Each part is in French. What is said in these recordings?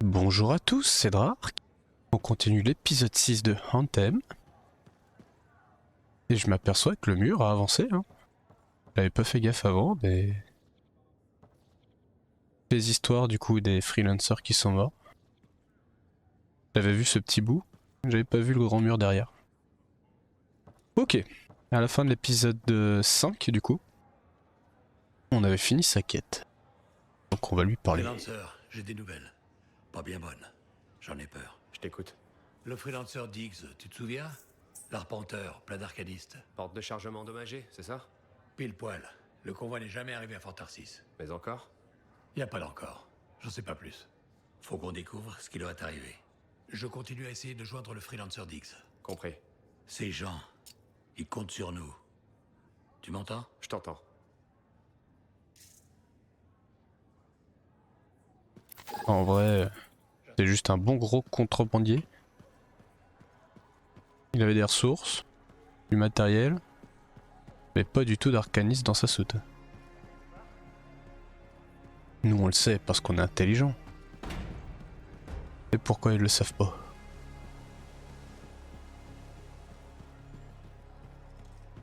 Bonjour à tous, c'est Drark. On continue l'épisode 6 de Anthem. Et je m'aperçois que le mur a avancé. J'avais pas fait gaffe avant, mais... Les histoires du coup des freelancers qui sont morts. J'avais vu ce petit bout, j'avais pas vu le grand mur derrière. Ok, à la fin de l'épisode 5 du coup, on avait fini sa quête. Donc on va lui parler. Freelancer, j'ai des nouvelles. Pas bien bonnes. J'en ai peur. Je t'écoute. Le freelancer Diggs, tu te souviens? L'arpenteur, plein d'arcadistes. Porte de chargement endommagée, c'est ça? Pile poil. Le convoi n'est jamais arrivé à Fort Tarsis. Mais encore? Y a pas d'encore. J'en sais pas plus. Faut qu'on découvre ce qui leur est arrivé. Je continue à essayer de joindre le freelancer Diggs. Compris. Ces gens, ils comptent sur nous. Tu m'entends? Je t'entends. En vrai, c'est juste un bon gros contrebandier. Il avait des ressources, du matériel, mais pas du tout d'arcanisme dans sa soute. Nous on le sait parce qu'on est intelligent. Et pourquoi ils le savent pas?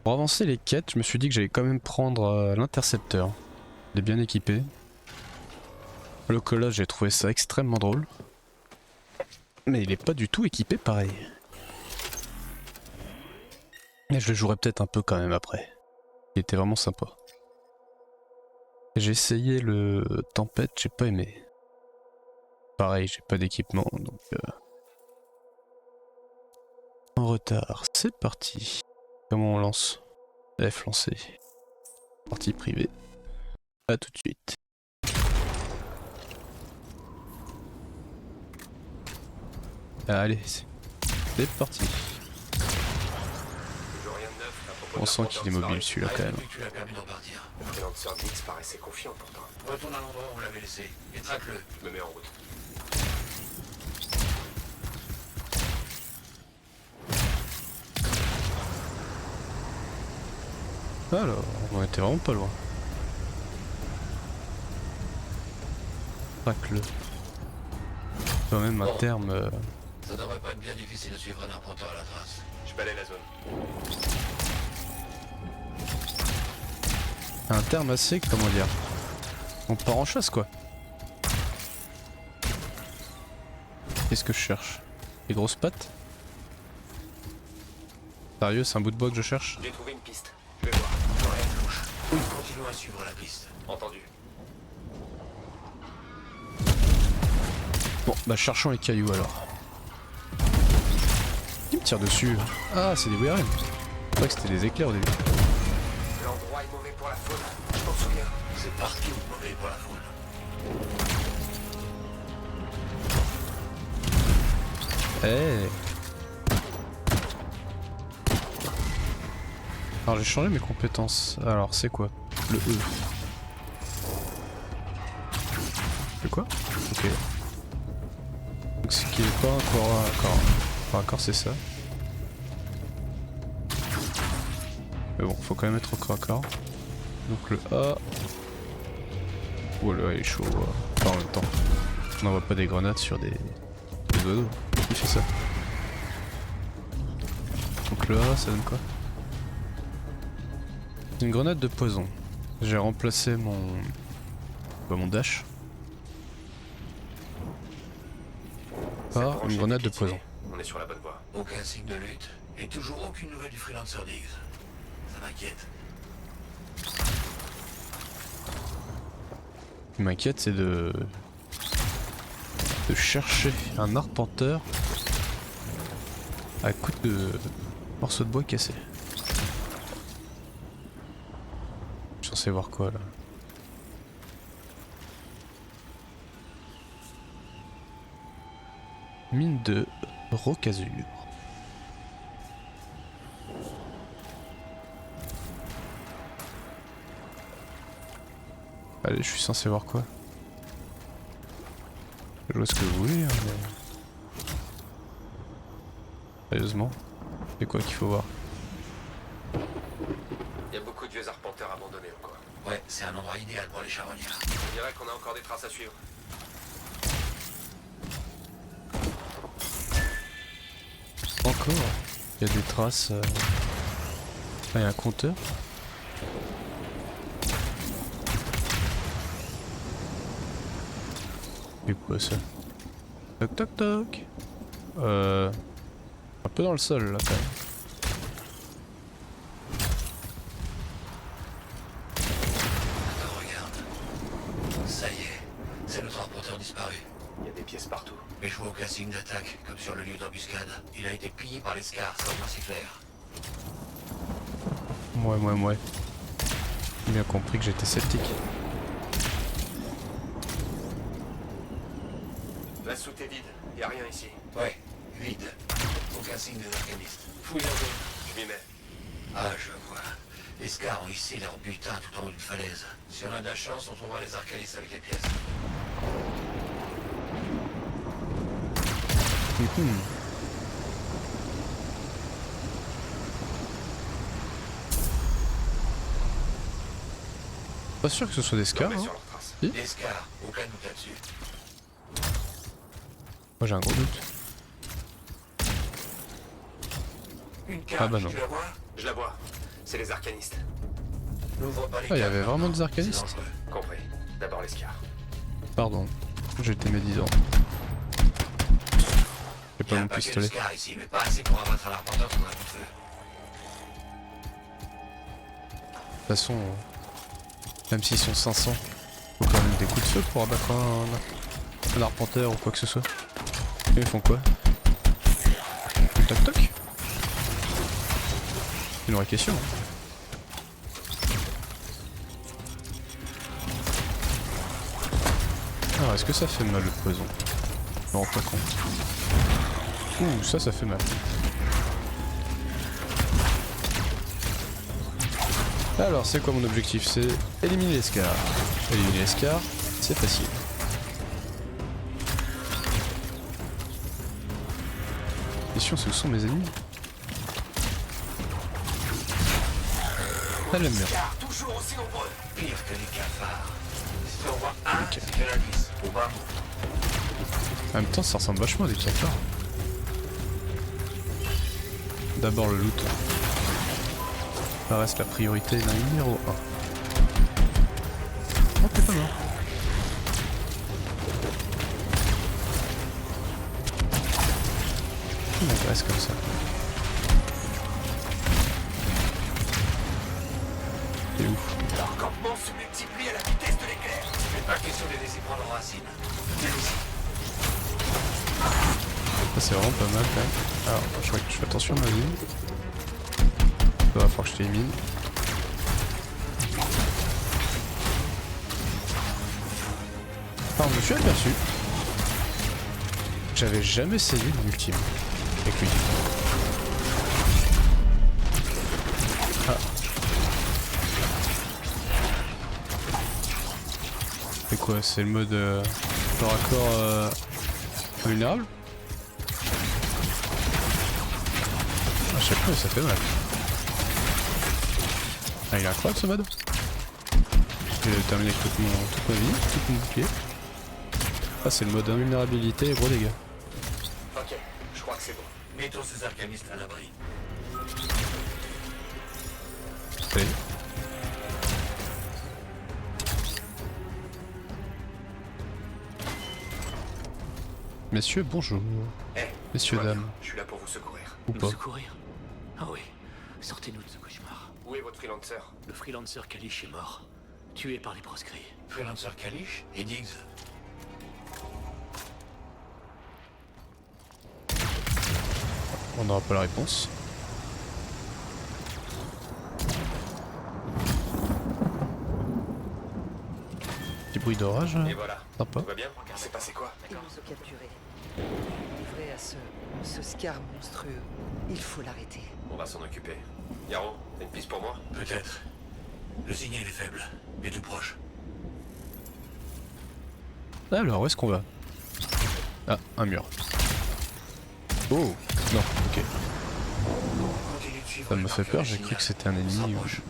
Pour avancer les quêtes, je me suis dit que j'allais quand même prendre l'intercepteur. Il est bien équipé. Le collage, j'ai trouvé ça extrêmement drôle. Mais il est pas du tout équipé pareil. Et je le jouerai peut-être un peu quand même après. Il était vraiment sympa. J'ai essayé le Tempête, j'ai pas aimé. Pareil, j'ai pas d'équipement, donc... En retard, c'est parti. Comment on lance? F lancer. Partie privée. A tout de suite. Allez, c'est parti. Toujours rien de neuf à propos On sent qu'il est mobile celui-là quand même. Depuis que tu l'as permis d'en partir. Le freelancer Dix paraissait confiant pourtant. Retourne à l'endroit où on l'avait laissé et traque-le. Je me mets en route. Alors, on était vraiment pas loin. Traque-le. Quand même un terme... Ça devrait pas être bien difficile de suivre un arpenteur à la trace. Je balaye la zone. Un terme assez, comment dire... On part en chasse quoi. Qu'est-ce que je cherche? Les grosses pattes? Sérieux, c'est un bout de bois que je cherche? J'ai trouvé une piste. Je vais voir. Rien de louche. Continuons à suivre la piste. Entendu. Bon, bah cherchons les cailloux alors. Qui me tire dessus? Ah, c'est des WRM. Je croyais que c'était des éclairs au début. L'endroit est mauvais pour la faune. Je m'en souviens. C'est parti ou mauvais pour la foule. Eh. Alors j'ai changé mes compétences. Alors c'est quoi? Le E. C'est quoi? Ok. Donc ce qui est pas un corps à corps. Enfin, corps c'est ça. Mais bon, faut quand même être au corps à corps. Donc le A. Oh là, il est chaud. Enfin, en même temps, on n'envoie pas des grenades sur des oiseaux. Qui fait ça? Donc le A, ça donne quoi? Une grenade de poison. J'ai remplacé mon dash par une grenade de poison. On est sur la bonne voie. Aucun signe de lutte. Et toujours aucune nouvelle du freelancer Diggs. Ça m'inquiète. Ce qui m'inquiète, c'est de chercher un arpenteur à coups de morceaux de bois cassés. Je suis censé voir quoi là? Mine de Rocazur. Allez, je suis censé voir quoi? Je vois ce que vous voulez, hein, mais... Sérieusement, c'est quoi qu'il faut voir? Il y a beaucoup de vieux arpenteurs abandonnés encore. Ouais, c'est un endroit idéal pour les charognards. On dirait qu'on a encore des traces à suivre. d'accord. Il y a des traces. Ah, il y a un compteur. C'est quoi ça? Toc toc toc. Un peu dans le sol là quand même. Attends, regarde. Ça y est, c'est notre reporter disparu. Il y a des pièces partout. Échoué aucun signe d'attaque, comme sur le lieu d'embuscade. Il a été plié par les scars, sans voir si clair. Ouais. J'ai bien compris que j'étais sceptique. La soute est vide. Y a rien ici. Ouais, vide. Aucun signe des arcanistes. Fouille la zone. Je m'y mets. Ah, je vois. Les scars ont hissé leur butin tout en haut d'une falaise. Si on a de la chance, on trouvera les arcanistes avec les pièces. Pas sûr que ce soit des scars. Tombé Hein. sur leurs traces. Si. Des scars, aucun doute là-dessus. Moi j'ai un gros doute. Une carte, Ah bah non. tu la vois? Je la vois. C'est les arcanistes. N'ouvre pas les Ah, il y cartes avait vraiment maintenant. des arcanistes? C'est dangereux. Compris. D'abord les scars. Pardon, j'étais médisant. J'ai Il y pas a mon un paquet de pistolet. De scars ici, mais pas assez pour abattre un arpenteur qu'on a coup de feu. toute façon, même s'ils sont 500, faut quand même des coups de feu pour abattre un arpenteur ou quoi que ce soit. Et ils font quoi? Toc toc. C'est une vraie question. Alors est-ce que ça fait mal le poison? Non, pas compte. Ouh, ça fait mal. Alors c'est quoi mon objectif? C'est éliminer les scars. Éliminer les scars, c'est facile. Question, c'est où sont mes ennemis? Elle aime bien. Scars, toujours aussi nombreux. Pire que les cafards. Si on voit un, c'est qu'il y en a 10. Au bas mot. En même temps, ça ressemble vachement à des cafards. D'abord le loot. Ça reste la priorité numéro 1. Oh, t'es pas mort. Il m'intéresse comme ça. C'est ouf. Leur campement se multiplie à la vitesse de l'éclair. C'est pas question de les laisser prendre racine. Ça c'est vraiment pas mal quand même. Alors, je crois que je fais attention à ma vie. Il va falloir que je t'élimine. Alors, je me suis aperçu que j'avais jamais essayé de l'ultime avec lui. Ah. C'est quoi? C'est le mode corps à corps vulnérable? Ah, je sais pas, ça fait mal. Ah, il est incroyable ce mode. J'ai terminé avec toute ma vie, tout mon bouclier. Ah, c'est le mode invulnérabilité et gros dégâts. Ok, je crois que c'est bon. Mettons ces arcanistes à l'abri. Allez. Messieurs, bonjour. Eh, Messieurs, tout va dames. bien. Je suis là pour vous secourir. Ou Nous pas. secourir? Ah oui, sortez-nous de ce cauchemar. Où est votre freelancer? Le freelancer Kalish est mort, tué par les proscrits. Freelancer Kalish et Diggs. On n'aura pas la réponse. Petit bruit d'orage. Et voilà. Sympa. Tout va bien? C'est passé quoi? Ils nous ont capturés. Livrés à ce scar monstrueux. Il faut l'arrêter. On va s'en occuper. Yaro, t'as une piste pour moi? Peut-être. Le signal est faible, mais tout proche. Alors, où est-ce qu'on va? Ah, un mur. Oh, non, ok. Continue de suivre Ça les me fait marqueurs peur, du j'ai cru signal. que c'était un On se ennemi rapproche.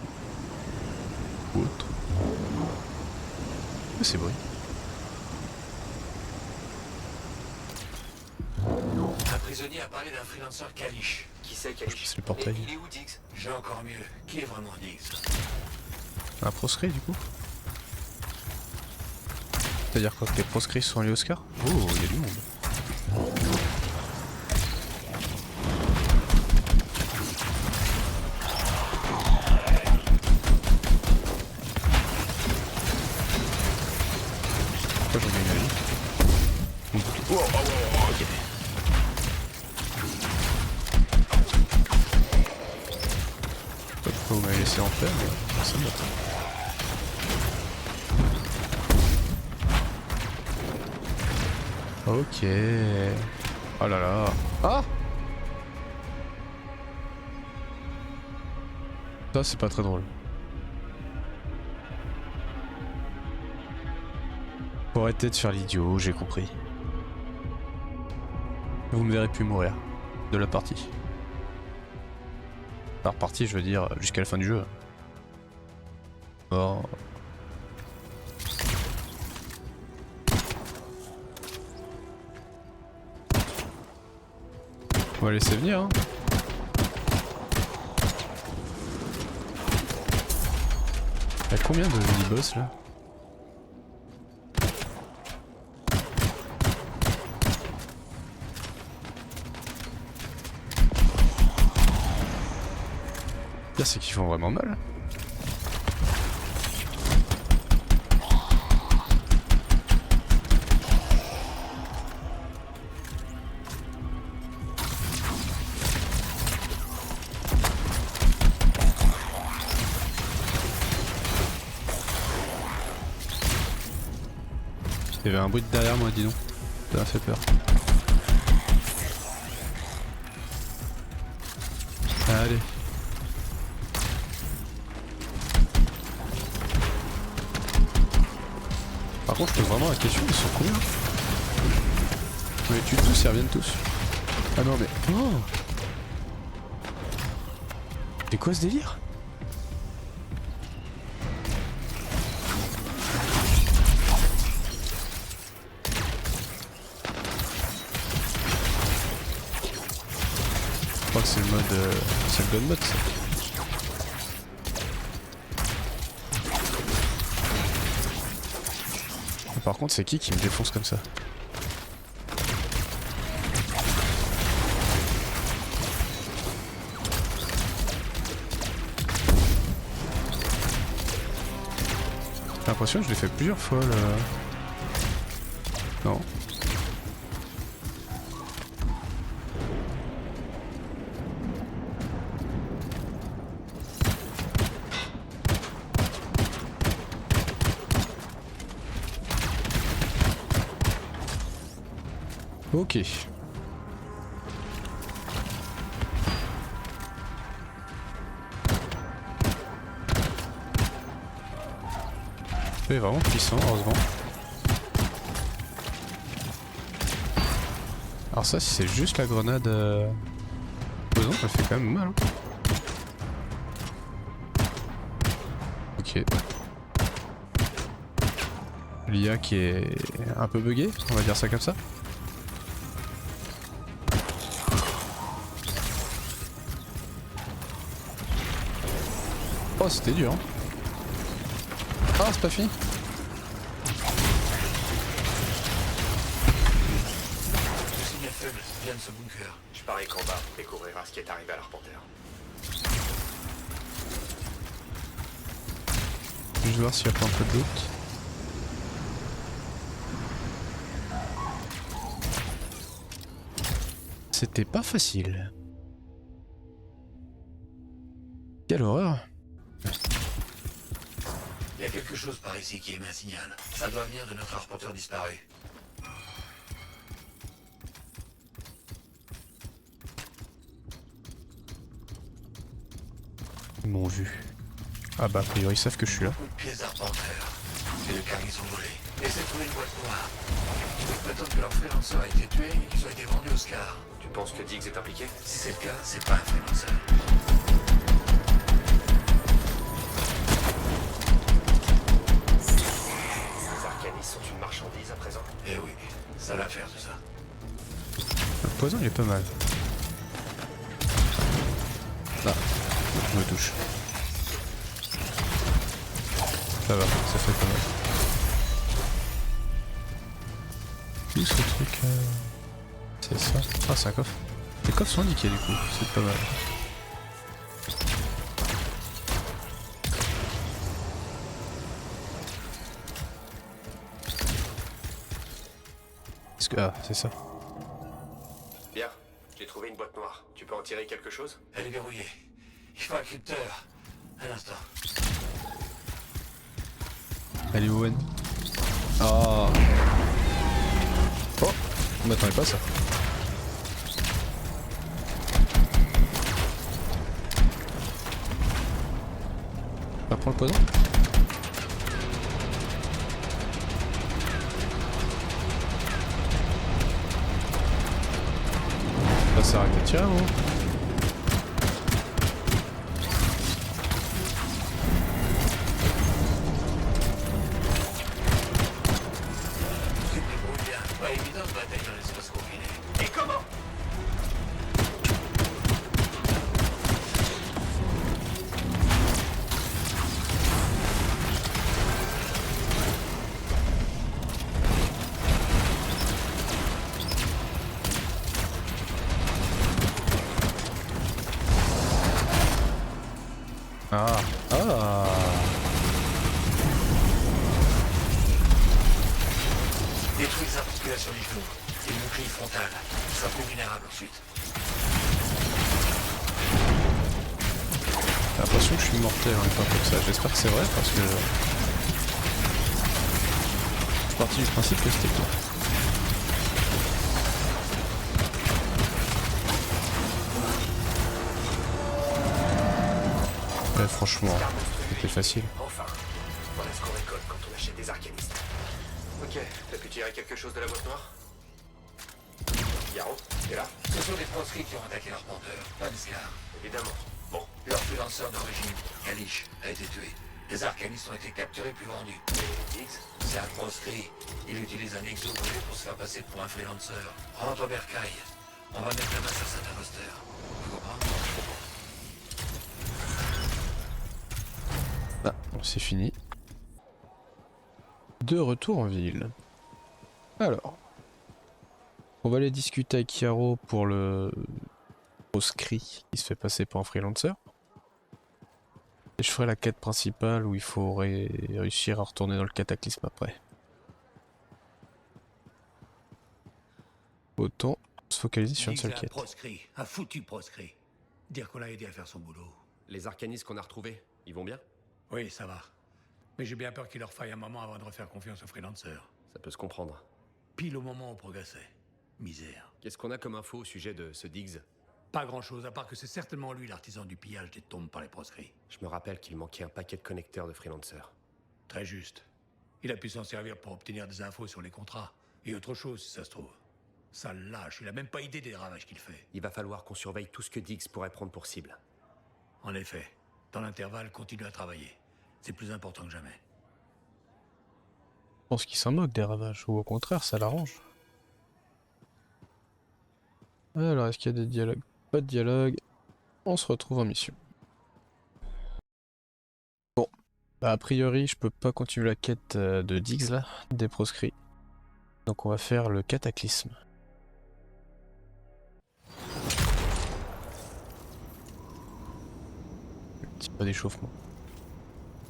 ou autre. Mais c'est bruit. Un prisonnier a parlé d'un freelancer Kalish. Qui c'est Je Kalish? passe le portail. Il est où, Diggs? J'ai encore mieux. Qui est vraiment Diggs? Un proscrit du coup. C'est-à-dire quoi, que les proscrits sont allés au Scar? Oh, il y a du monde. Pourquoi j'en ai une avis? Ok. Je sais pas pourquoi vous m'avez laissé en faire, mais ça me va. Ok. Oh là là. Ah! Ça c'est pas très drôle. Faut arrêter de faire l'idiot, j'ai compris. Vous me verrez plus mourir. De la partie. Par partie je veux dire jusqu'à la fin du jeu. Oh. On va laisser venir hein. Y'a combien de mini-boss là? Le pire c'est qu'ils font vraiment mal. Il y avait un bruit de derrière moi, dis donc. Ça m'a fait peur. Allez. Par contre, je pose vraiment la question, ils sont combien? On les tue tous, ils reviennent tous. Ah non mais... Oh! C'est quoi ce délire? Je crois que c'est le mode... c'est le gun mode ça. Par contre c'est qui me défonce comme ça? J'ai l'impression que je l'ai fait plusieurs fois là. Non. Ok. C'est vraiment puissant, heureusement. Alors ça, si c'est juste la grenade posante, ça fait quand même mal. Hein. Ok. L'IA qui est un peu buggée, on va dire ça comme ça. Oh, c'était dur. Hein. Ah, c'est pas fini. Le signal faible vient de ce bunker. Je parie qu'on va découvrira ce qui est arrivé à l'arpenteur. Je vais voir s'il y a pas un peu de doute. C'était pas facile. Quelle horreur. Il y a quelque chose par ici qui émet un signal. Ça doit venir de notre arpenteur disparu. Ils m'ont vu. Ah bah a priori ils savent que je suis là. Beaucoup de pièces d'arpenteur. C'est le carnet sont volés. Et c'est trouvé une boîte noire. Ils prétendent que leur freelancer a été tué et qu'ils ont été vendus au Scar. Tu penses que Diggs est impliqué? Si c'est le cas, c'est pas un freelancer. Les Arcanis sont une marchandise à présent. Eh oui, ça l'affaire tout ça. poison il est pas mal. Ah, je me touche. Ça va, ça fait pas mal. Où ce truc c'est ça. Ah, c'est un coffre. Les coffres sont indiqués du coup, c'est pas mal. Est-ce que... Ah, c'est ça. Bien, j'ai trouvé une boîte noire. Tu peux en tirer quelque chose? Elle est verrouillée. Il faut un crypteur. Un instant. Elle est où, Owen? Ah. Oh, on m'attendait pas à ça. On va prendre le poison. Ça sert à rien de tirer, moi. Tu te débrouilles bien. Pas évident de bataille dans l'espace confiné. Et comment? Ah. Ah. Détruis les articulations du genou. Et le bouclier frontal. Il sera plus vulnérable ensuite. J'ai l'impression que je suis mortel en étant comme ça. J'espère que c'est vrai parce que... Je suis parti du principe que c'était tout. Ouais, franchement, c'était facile. Enfin, voilà ce qu'on récolte quand on achète des arcanistes. Ok, t'as pu tirer quelque chose de la boîte noire? Yaro, t'es là? Ce sont des proscrits qui ont attaqué l'arpenteur, pas d'esclaves. Évidemment. Bon, Leur freelanceur d'origine, Kalish, a été tué. Les arcanistes ont été capturés puis vendus. et Diggs? C'est un proscrit. Il utilise un exobrûlé pour se faire passer pour un freelancer. Rentre au bercail. On va mettre la main sur cet imposteur. Tu comprends? Ah, c'est fini. De retour en ville. Alors. On va aller discuter avec Yaro pour le proscrit qui se fait passer pour un freelancer. Et je ferai la quête principale où il faut réussir à retourner dans le cataclysme après. Autant se focaliser sur une Diggs seule est un quête. proscrit, un foutu proscrit. Dire qu'on l'a aidé à faire son boulot. Les arcanistes qu'on a retrouvés, ils vont bien? Oui, ça va. Mais j'ai bien peur qu'il leur faille un moment avant de refaire confiance aux freelancers. Ça peut se comprendre. Pile au moment où on progressait. Misère. Qu'est-ce qu'on a comme info au sujet de ce Diggs? Pas grand-chose, à part que c'est certainement lui l'artisan du pillage des tombes par les proscrits. Je me rappelle qu'il manquait un paquet de connecteurs de freelancers. Très juste. Il a pu s'en servir pour obtenir des infos sur les contrats. Et autre chose, si ça se trouve. Ça lâche, il a même pas idée des ravages qu'il fait. Il va falloir qu'on surveille tout ce que Diggs pourrait prendre pour cible. En effet, dans l'intervalle, continue à travailler. C'est plus important que jamais. Je pense qu'il s'en moque des ravages, ou au contraire, ça l'arrange. Alors, est-ce qu'il y a des dialogues? Pas de dialogue. On se retrouve en mission. Bon. Bah, a priori, je peux pas continuer la quête de Diggs, là, des proscrits. Donc on va faire le cataclysme. Petit pas d'échauffement.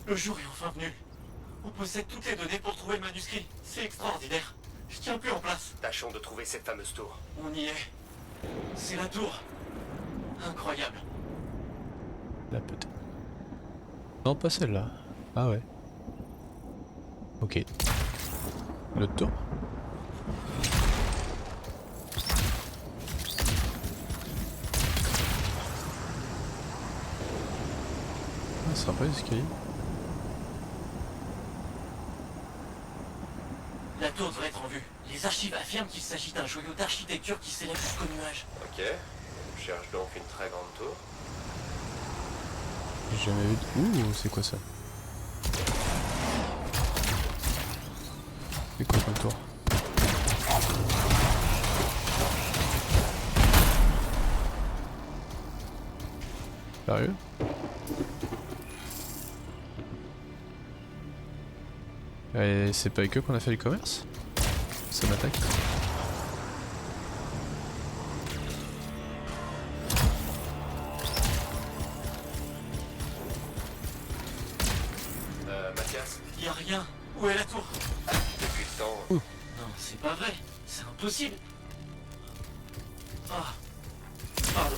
Le jour est enfin venu. On possède toutes les données pour trouver le manuscrit. C'est extraordinaire. Je tiens plus en place. Tâchons de trouver cette fameuse tour. On y est. C'est la tour. Incroyable. Là peut-être. Non, pas celle-là. Ah ouais. Ok. Le tour. Ah, ce sera pas l'escalier. La tour devrait être en vue. Les archives affirment qu'il s'agit d'un joyau d'architecture qui s'élève jusqu'au nuage. Ok. On cherche donc une très grande tour. J'ai jamais vu de... Ouh, c'est quoi ça? C'est quoi comme tour? Sérieux? Et c'est pas avec eux qu'on a fait le commerce? Ça m'attaque. Mathias, Y a rien. Où est la tour? depuis le temps... Non, c'est pas vrai. C'est impossible. Ah. Pardon.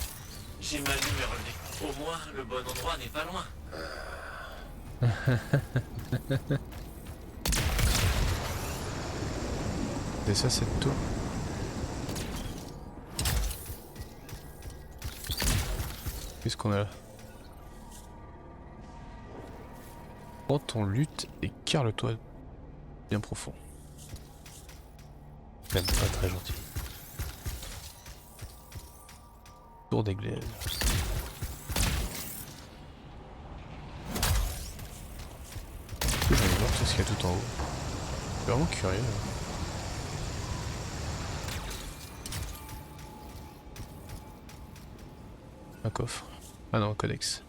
J'ai mal lu mes relevés. Au moins, le bon endroit n'est pas loin. C'est ça cette tour? Qu'est-ce qu'on a là? Prends ton lutte et carre-le-toi bien profond. Même pas très gentil. Tour des glaives. Je vais aller voir tout ce qu'il y a tout en haut. Je suis vraiment curieux. Un coffre. Ah non, un codex.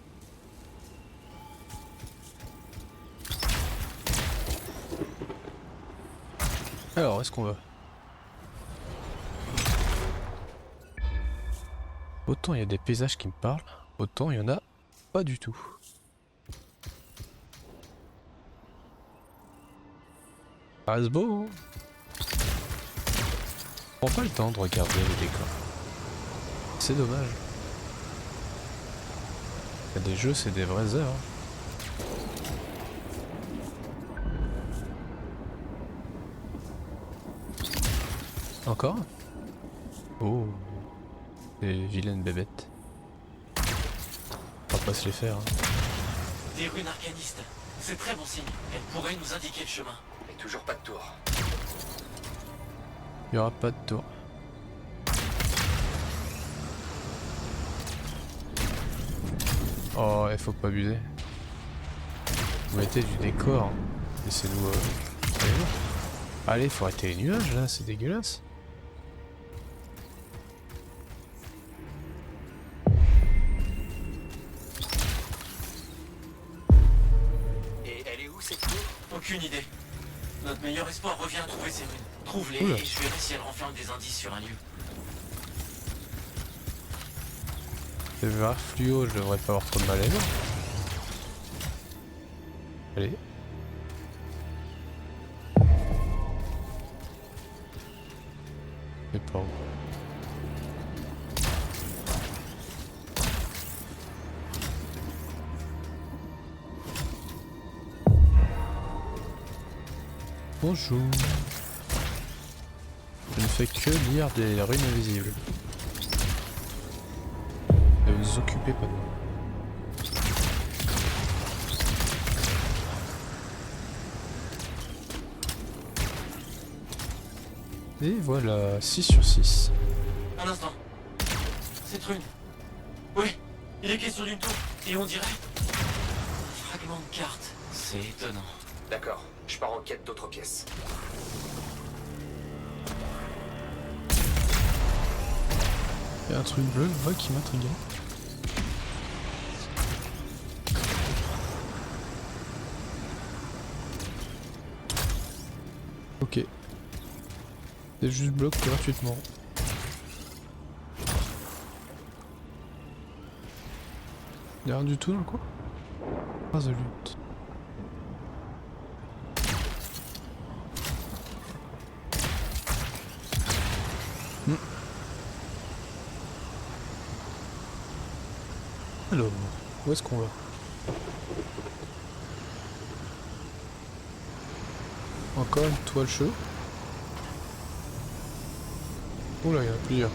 Alors, où est-ce qu'on va? Autant il y a des paysages qui me parlent, autant il y en a pas du tout. Ça reste beau, hein. On prend pas le temps de regarder les décors. C'est dommage. Il y a des jeux, c'est des vraies heures. Encore? Oh, des vilaines bébêtes. On va pas se les faire. Hein. Des runes arcanistes. C'est très bon signe. Elles pourraient nous indiquer le chemin. Et toujours pas de tour. Il y aura pas de tour. Oh, il faut pas abuser. Vous mettez du décor. Laissez-nous. Allez, faut arrêter les nuages là, c'est dégueulasse. Et elle est où cette tour? Aucune idée. Notre meilleur espoir revient à trouver ces runes. Trouve-les Oula. et je verrai si elles renferment des indices sur un lieu. C'est vert fluo, je devrais pas avoir trop de mal à voir. Allez. C'est pas où. Bonjour. Je ne fais que lire des runes invisibles. Ne vous occupez pas de moi. Et voilà, 6 sur 6. Un instant. Cette rune. Oui, il est question d'une tour. Et on dirait... un fragment de carte. C'est étonnant. D'accord, je pars en quête d'autres pièces. Il y a un truc bleu là qui m'intrigue. Ok. C'est juste bloqué gratuitement. Y'a rien du tout dans le coin? Ah, the lutte. Alors, où est-ce qu'on va? Encore une toile chaude. Oula, il y en a plusieurs.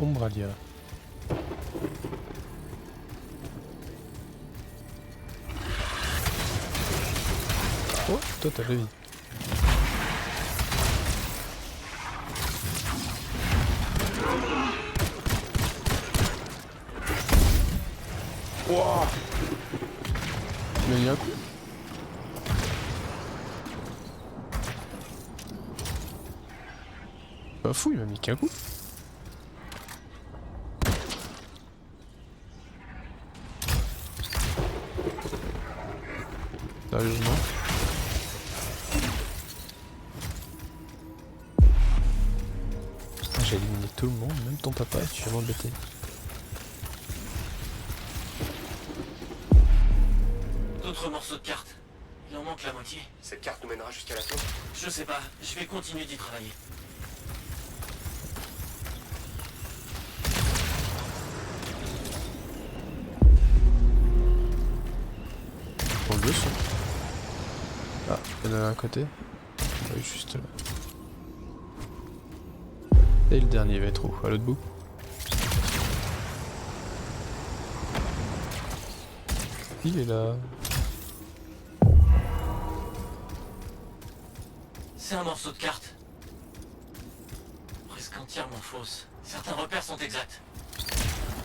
Ombralia. Oh, toi t'as la vie. Wouah! Tu m'as mis un coup? Pas fou, il m'a mis qu'un coup. Sérieusement. Ah, j'ai éliminé tout le monde, même ton papa, tu vas m'embêter. D'autres morceaux de cartes. Il en manque la moitié. Cette carte nous mènera jusqu'à la tour. Je sais pas, je vais continuer d'y travailler. Pour le son. Ah, il y en a un à côté. Oui, juste là. Et le dernier va être où? À l'autre bout? Il est là. C'est un morceau de carte. Presque entièrement fausse. Certains repères sont exacts.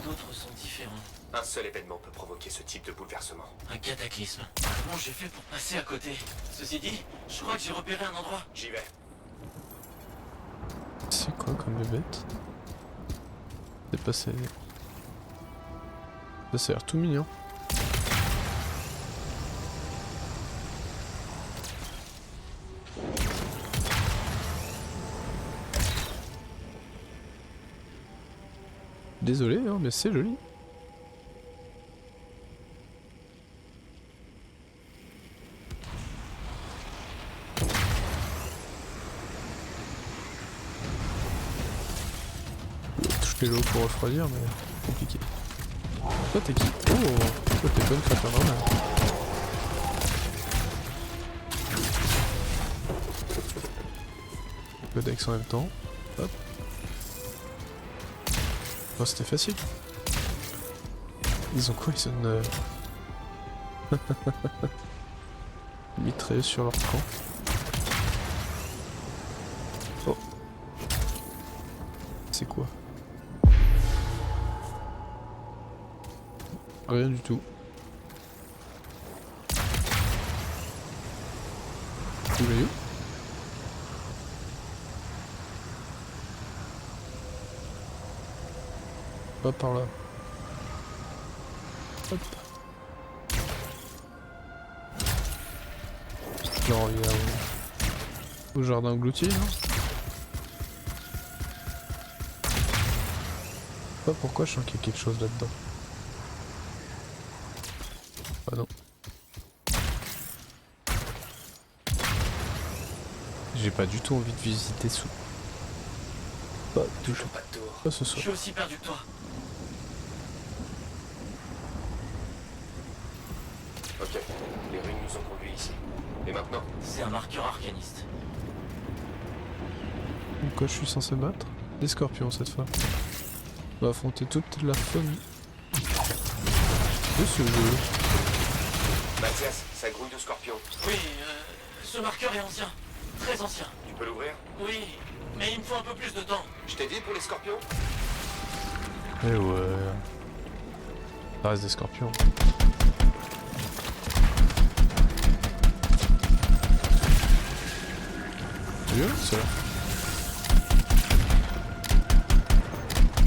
D'autres sont différents. Un seul événement peut provoquer ce type de bouleversement. Un cataclysme. Comment j'ai fait pour passer à côté? Ceci dit, je crois que j'ai repéré un endroit. J'y vais. C'est quoi comme bébête? C'est passé. Ça a l'air tout mignon. Désolé, hein, mais c'est joli. Touche l'eau pour refroidir, mais compliqué. Toi t'es qui? Oh, toi t'es pas une créature normale. Codex en même temps. Hop. Oh, c'était facile. Ils ont quoi? Ils ont une... mitrailleuse sur leur camp. Oh. C'est quoi? Rien du tout. Tu l'as eu? Pas par là. Hop. Non, il y a au jardin englouti, non? Pas pourquoi je sens qu'il y a quelque chose là-dedans. Ah non. J'ai pas du tout envie de visiter sous. Pas du tout. Pas de tour. Pas ce Je soir. suis aussi perdu que toi. Ok, les ruines nous ont conduits ici. Et maintenant? C'est un marqueur arcaniste. Quoi je suis censé battre? Des scorpions cette fois. On va affronter toute la faune de ce jeu. Mathias, ça grouille de scorpions. Oui, ce marqueur est ancien. Très ancien. Tu peux l'ouvrir? Oui, mais il me faut un peu plus de temps. Je t'ai dit pour les scorpions? Eh ouais. Ça reste des scorpions. C'est violent ça.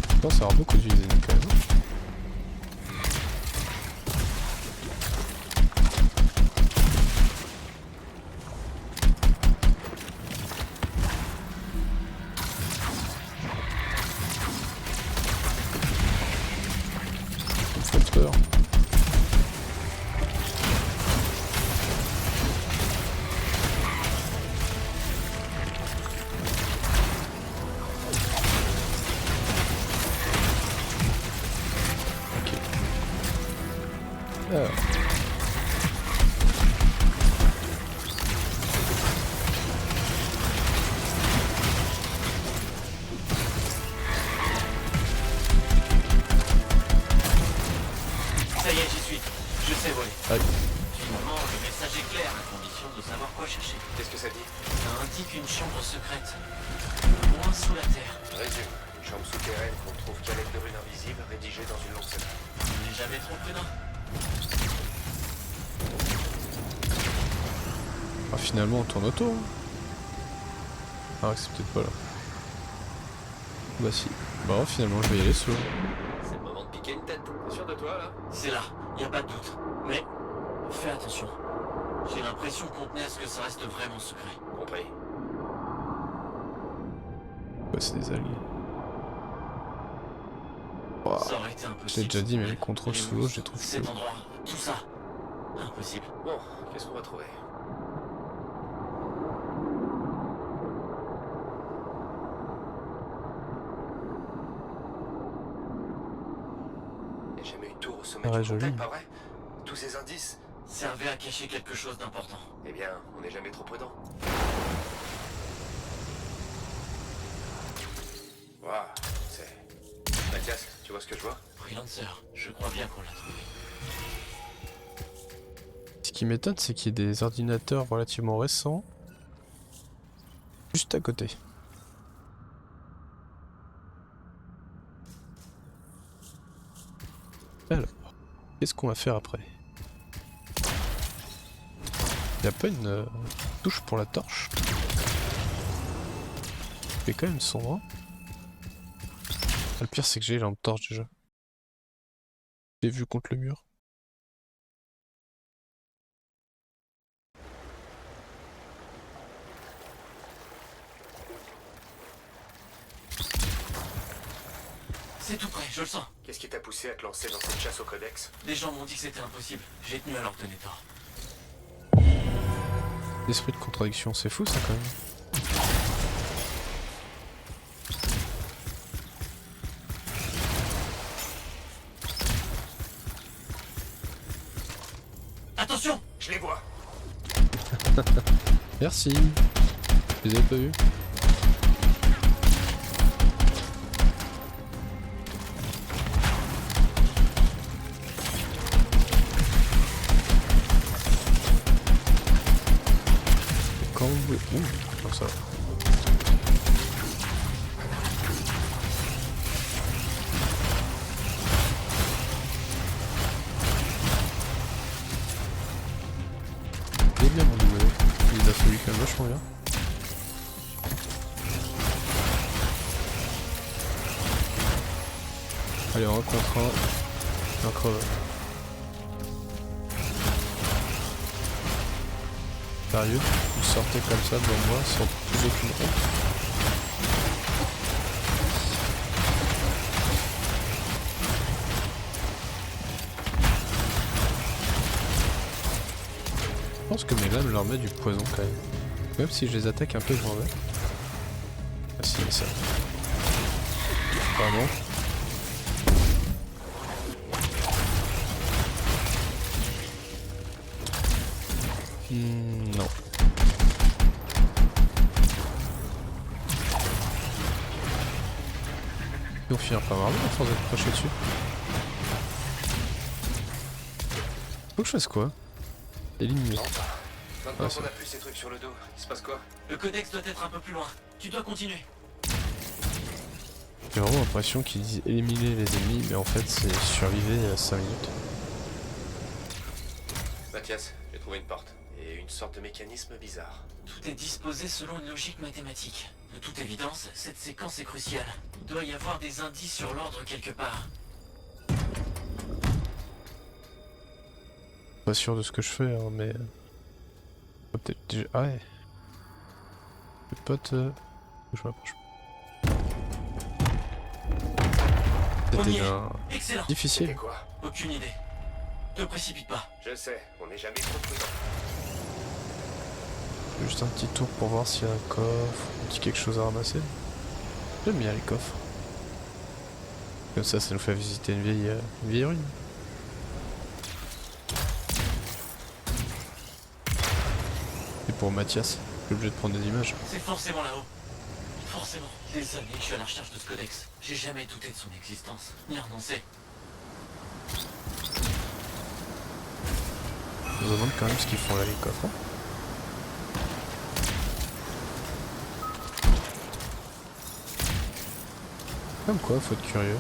Je pense avoir beaucoup d'utiliser quand même. Ça me fait peur. Alors. Ça y est, j'y suis. Je sais voler. Aïe. Finalement, le message est clair, à condition de savoir quoi chercher. Qu'est-ce que ça dit? Ça indique une chambre secrète. Loin sous la terre. Résume. Une chambre souterraine qu'on trouve qu'à l'aide de runes invisibles rédigées dans une longue secrète. On n'est jamais trop prudent. Ah, finalement on tourne autour. Hein. Ah c'est peut-être pas là. Bah si. Bah finalement je vais y aller solo. C'est le moment de piquer une tête. T'es sûr de toi, là? C'est là, y a pas de doute. Mais fais attention. J'ai l'impression qu'on tenait à ce que ça reste vraiment secret. Compris. Ouais, c'est des alliés. Wow. Ça aurait été impossible. Je l'ai déjà dit, mais les contrôles sous l'eau, je les trouve Cet chelous. endroit, tout ça. Impossible. Bon, qu'est-ce qu'on va trouver? Y'a jamais eu de tour au sommet Ouais, d'une joli. montagne, pas vrai? Tous ces indices? Servait à cacher quelque chose d'important. Eh bien, on n'est jamais trop prudent. Waouh, c'est... Mathias, tu vois ce que je vois? Freelancer, je crois bien qu'on l'a trouvé. Ce qui m'étonne, c'est qu'il y ait des ordinateurs relativement récents juste à côté. Alors, qu'est-ce qu'on va faire après? Y a pas une touche pour la torche? C'est quand même sombre. Le pire, c'est que j'ai les lampes torches déjà. J'ai vu contre le mur. C'est tout près, je le sens. Qu'est-ce qui t'a poussé à te lancer dans cette chasse au codex? Les gens m'ont dit que c'était impossible. J'ai tenu à leur donner tort. L'esprit de contradiction, c'est fou ça quand même. Attention! Je les vois. Merci. Je les avais pas vus. Quand vous voulez. Ouh, non, ça va. Il est bien mon double. Il a fallu quand même vachement bien. Allez, un contre un. Un creveux. Sérieux? Vous sortez comme ça devant moi sans plus aucune honte? Je pense que mes lames leur mettent du poison quand même. Même si je les attaque un peu, je m'en vais. Ah si, ça. Pardon. Non. Ils vont finir par m'armer à force d'être craché dessus. Faut que je fasse quoi? Éliminer. Maintenant Ah, qu'on a plus ces trucs sur le dos, il se passe quoi? Le codex doit être un peu plus loin. Tu dois continuer. J'ai vraiment l'impression qu'ils disent éliminer les ennemis, mais en fait c'est survivre à 5 minutes. Mathias, j'ai trouvé une porte. Et une sorte de mécanisme bizarre. Tout est disposé selon une logique mathématique. De toute évidence, cette séquence est cruciale. Il doit y avoir des indices sur l'ordre quelque part. Pas sûr de ce que je fais, hein, mais... Peut-être déjà... Ah ouais. Les potes... Je m'approche. On C'était y est. déjà Excellent. C'était difficile. quoi? Aucune idée. Te précipite pas. Je sais, on n'est jamais trop prudent. Juste un petit tour pour voir s'il y a un coffre, un petit quelque chose à ramasser. J'aime bien les coffres. Comme ça nous fait visiter une vieille ruine. Et pour Mathias, je suis obligé de prendre des images. C'est forcément là-haut. Forcément. Des années que je suis à la recherche de ce codex. J'ai jamais douté de son existence, ni renoncé. Je me demande quand même ce qu'ils font là les coffres. Hein. Comme quoi, faut être curieux.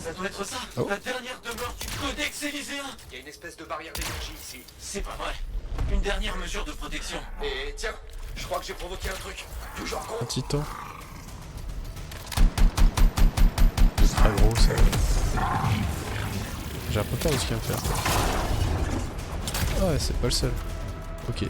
Ça Ça doit être ça, Oh. la dernière demeure du Codex Élyséen. Il y a une espèce de barrière d'énergie ici. C'est pas vrai. Une dernière mesure de protection. Et tiens, je crois que j'ai provoqué un truc. Toujours Un con. titan. C'est très gros ça. J'ai un peu peur de ce qu'il va me faire. Ah ouais, c'est pas le seul. Ok.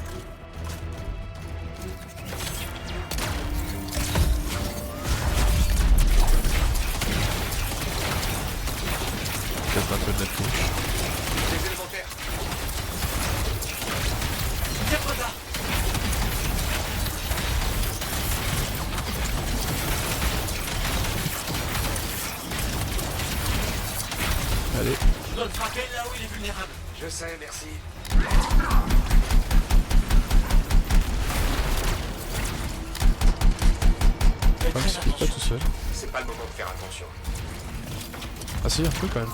Peut-être un peu de la touche. Les élémentaires. Tiens, Prada. Allez. Tu dois le frapper là où il est vulnérable. Je sais, merci. Fais Comme très il se fait pas attention. tout seul. C'est pas le moment de faire attention. Ah si, un peu quand même.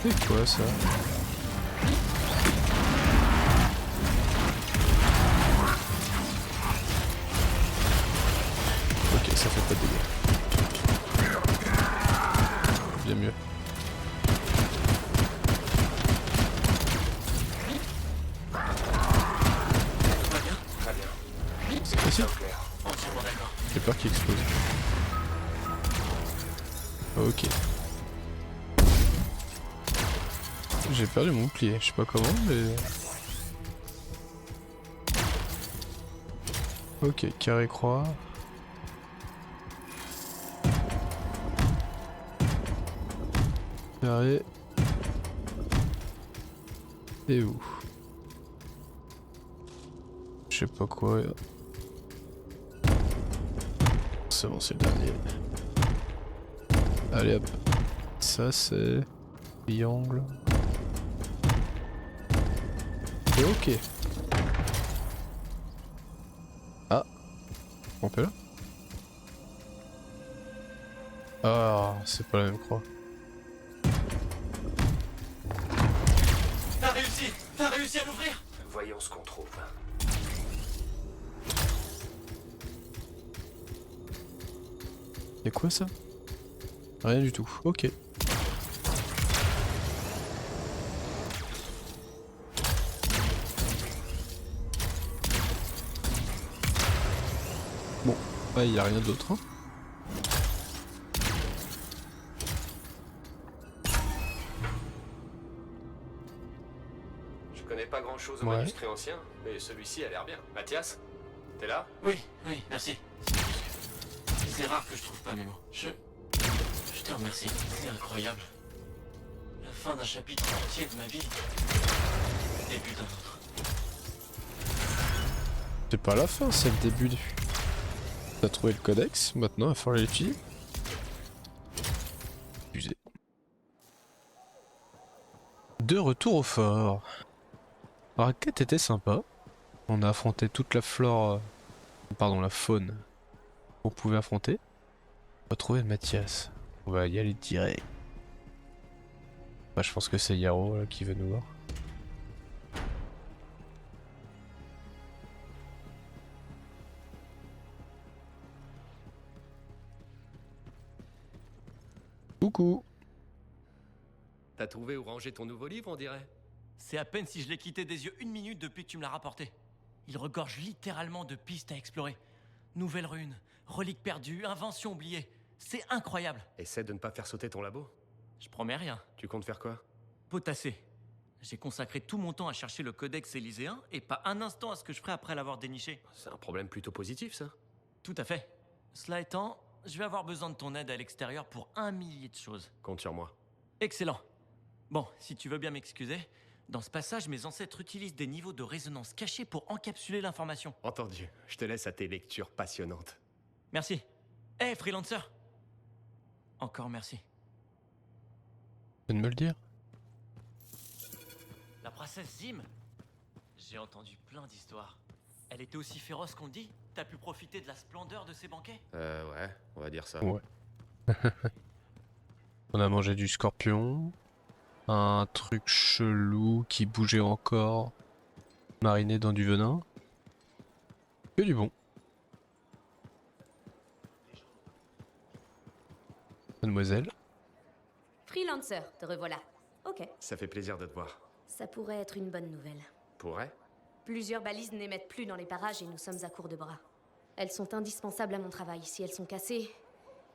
C'est quoi ça? Ok, ça fait pas de dégâts. Bien mieux. Tout va bien. Très bien. C'est Ici. ça au clair. Entièrement d'accord. J'ai peur qu'il explose. Ok. J'ai perdu mon bouclier, je sais pas comment, mais... Ok, carré croix. Carré. Et où? Je sais pas quoi. C'est bon, c'est le dernier. Allez hop. Ça c'est... Triangle. Et ok. Ah. On peut là? Ah, c'est pas la même croix. T'as réussi à l'ouvrir. Voyons ce qu'on trouve. C'est quoi ça? Rien du tout. Ok. Bon, il y a rien d'autre. Hein. Je connais pas grand chose au Ouais. manuscrit ancien, mais celui-ci a l'air bien. Mathias, t'es là? Oui, merci. C'est rare que je trouve pas mes mots. Je te remercie. C'est incroyable. La fin d'un chapitre entier de ma vie. Le début d'un autre. C'est pas la fin, c'est le début du... T'as trouvé le codex, maintenant il va falloir l'utiliser. Abusé. De retour au fort. Alors, la quête était sympa. On a affronté toute la flore... Pardon, la faune qu'on pouvait affronter. On va trouver le Mathias. On va y aller direct. Bah, je pense que c'est Yaro là, qui veut nous voir. Coucou. T'as trouvé où ranger ton nouveau livre, on dirait? C'est à peine si je l'ai quitté des yeux 1 minute depuis que tu me l'as rapporté. Il regorge littéralement de pistes à explorer. Nouvelles runes, reliques perdues, inventions oubliées. C'est incroyable. Essaie de ne pas faire sauter ton labo. Je promets rien. Tu comptes faire quoi? Potasser. J'ai consacré tout mon temps à chercher le codex élyséen et pas un instant à ce que je ferai après l'avoir déniché. C'est un problème plutôt positif, ça. Tout à fait. Cela étant, je vais avoir besoin de ton aide à l'extérieur pour 1 millier de choses. Compte sur moi. Excellent. Bon, si tu veux bien m'excuser, dans ce passage, mes ancêtres utilisent des niveaux de résonance cachés pour encapsuler l'information. Entendu. Je te laisse à tes lectures passionnantes. Merci. Hé, freelancer. Encore merci. Tu viens de me le dire? La princesse Zim. J'ai entendu plein d'histoires. Elle était aussi féroce qu'on dit? T'as pu profiter de la splendeur de ses banquets? Ouais, on va dire ça. Ouais. On a mangé du scorpion. Un truc chelou qui bougeait encore. Mariné dans du venin. Que du bon. Mademoiselle. Freelancer, te revoilà. Ok, Ça fait plaisir de te voir. ça pourrait être une bonne nouvelle. Pourrait? Plusieurs balises n'émettent plus dans les parages et nous sommes à court de bras. Elles sont indispensables à mon travail. Si elles sont cassées...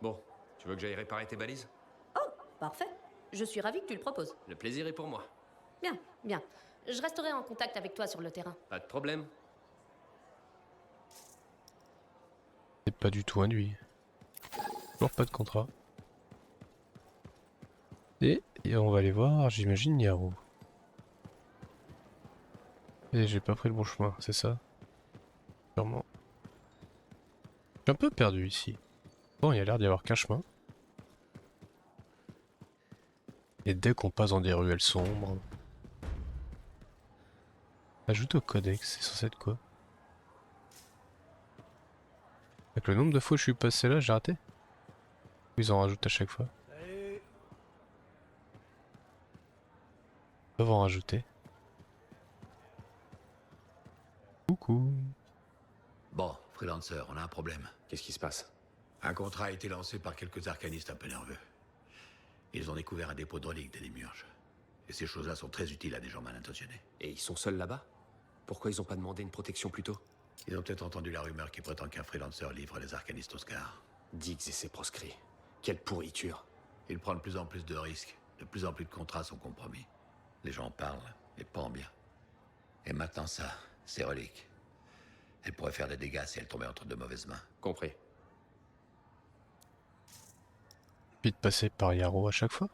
Bon, tu veux que j'aille réparer tes balises? Parfait. Je suis ravie que tu le proposes. Le plaisir est pour moi. Bien, bien. Je resterai en contact avec toi sur le terrain. Pas de problème. C'est pas du tout induit. Toujours pas de contrat. Et on va aller voir, j'imagine, Yaro. Et j'ai pas pris le bon chemin, c'est ça? Sûrement. Je suis un peu perdu ici. Bon, il y a l'air d'y avoir qu'un chemin. Et dès qu'on passe dans des ruelles sombres... Ajoute au codex, c'est censé être quoi? Avec le nombre de fois où je suis passé là, j'ai raté? Ils en rajoutent à chaque fois. Ils peuvent en rajouter. Coucou. Bon, Freelancer, on a un problème. Qu'est-ce qui se passe? Un contrat a été lancé par quelques arcanistes un peu nerveux. Ils ont découvert un dépôt de reliques des Démiurges. Et ces choses-là sont très utiles à des gens mal intentionnés. Et ils sont seuls là-bas? Pourquoi ils ont pas demandé une protection plus tôt? Ils ont peut-être entendu la rumeur qui prétend qu'un Freelancer livre les arcanistes Oscar. Diggs et ses proscrits. Quelle pourriture. Il prend de plus en plus de risques. De plus en plus de contrats sont compromis. Les gens en parlent, et pas en bien. Et maintenant ça, ces reliques. Elles pourraient faire des dégâts si elles tombaient entre de mauvaises mains. Compris. Puis de passer par Yaro à chaque fois.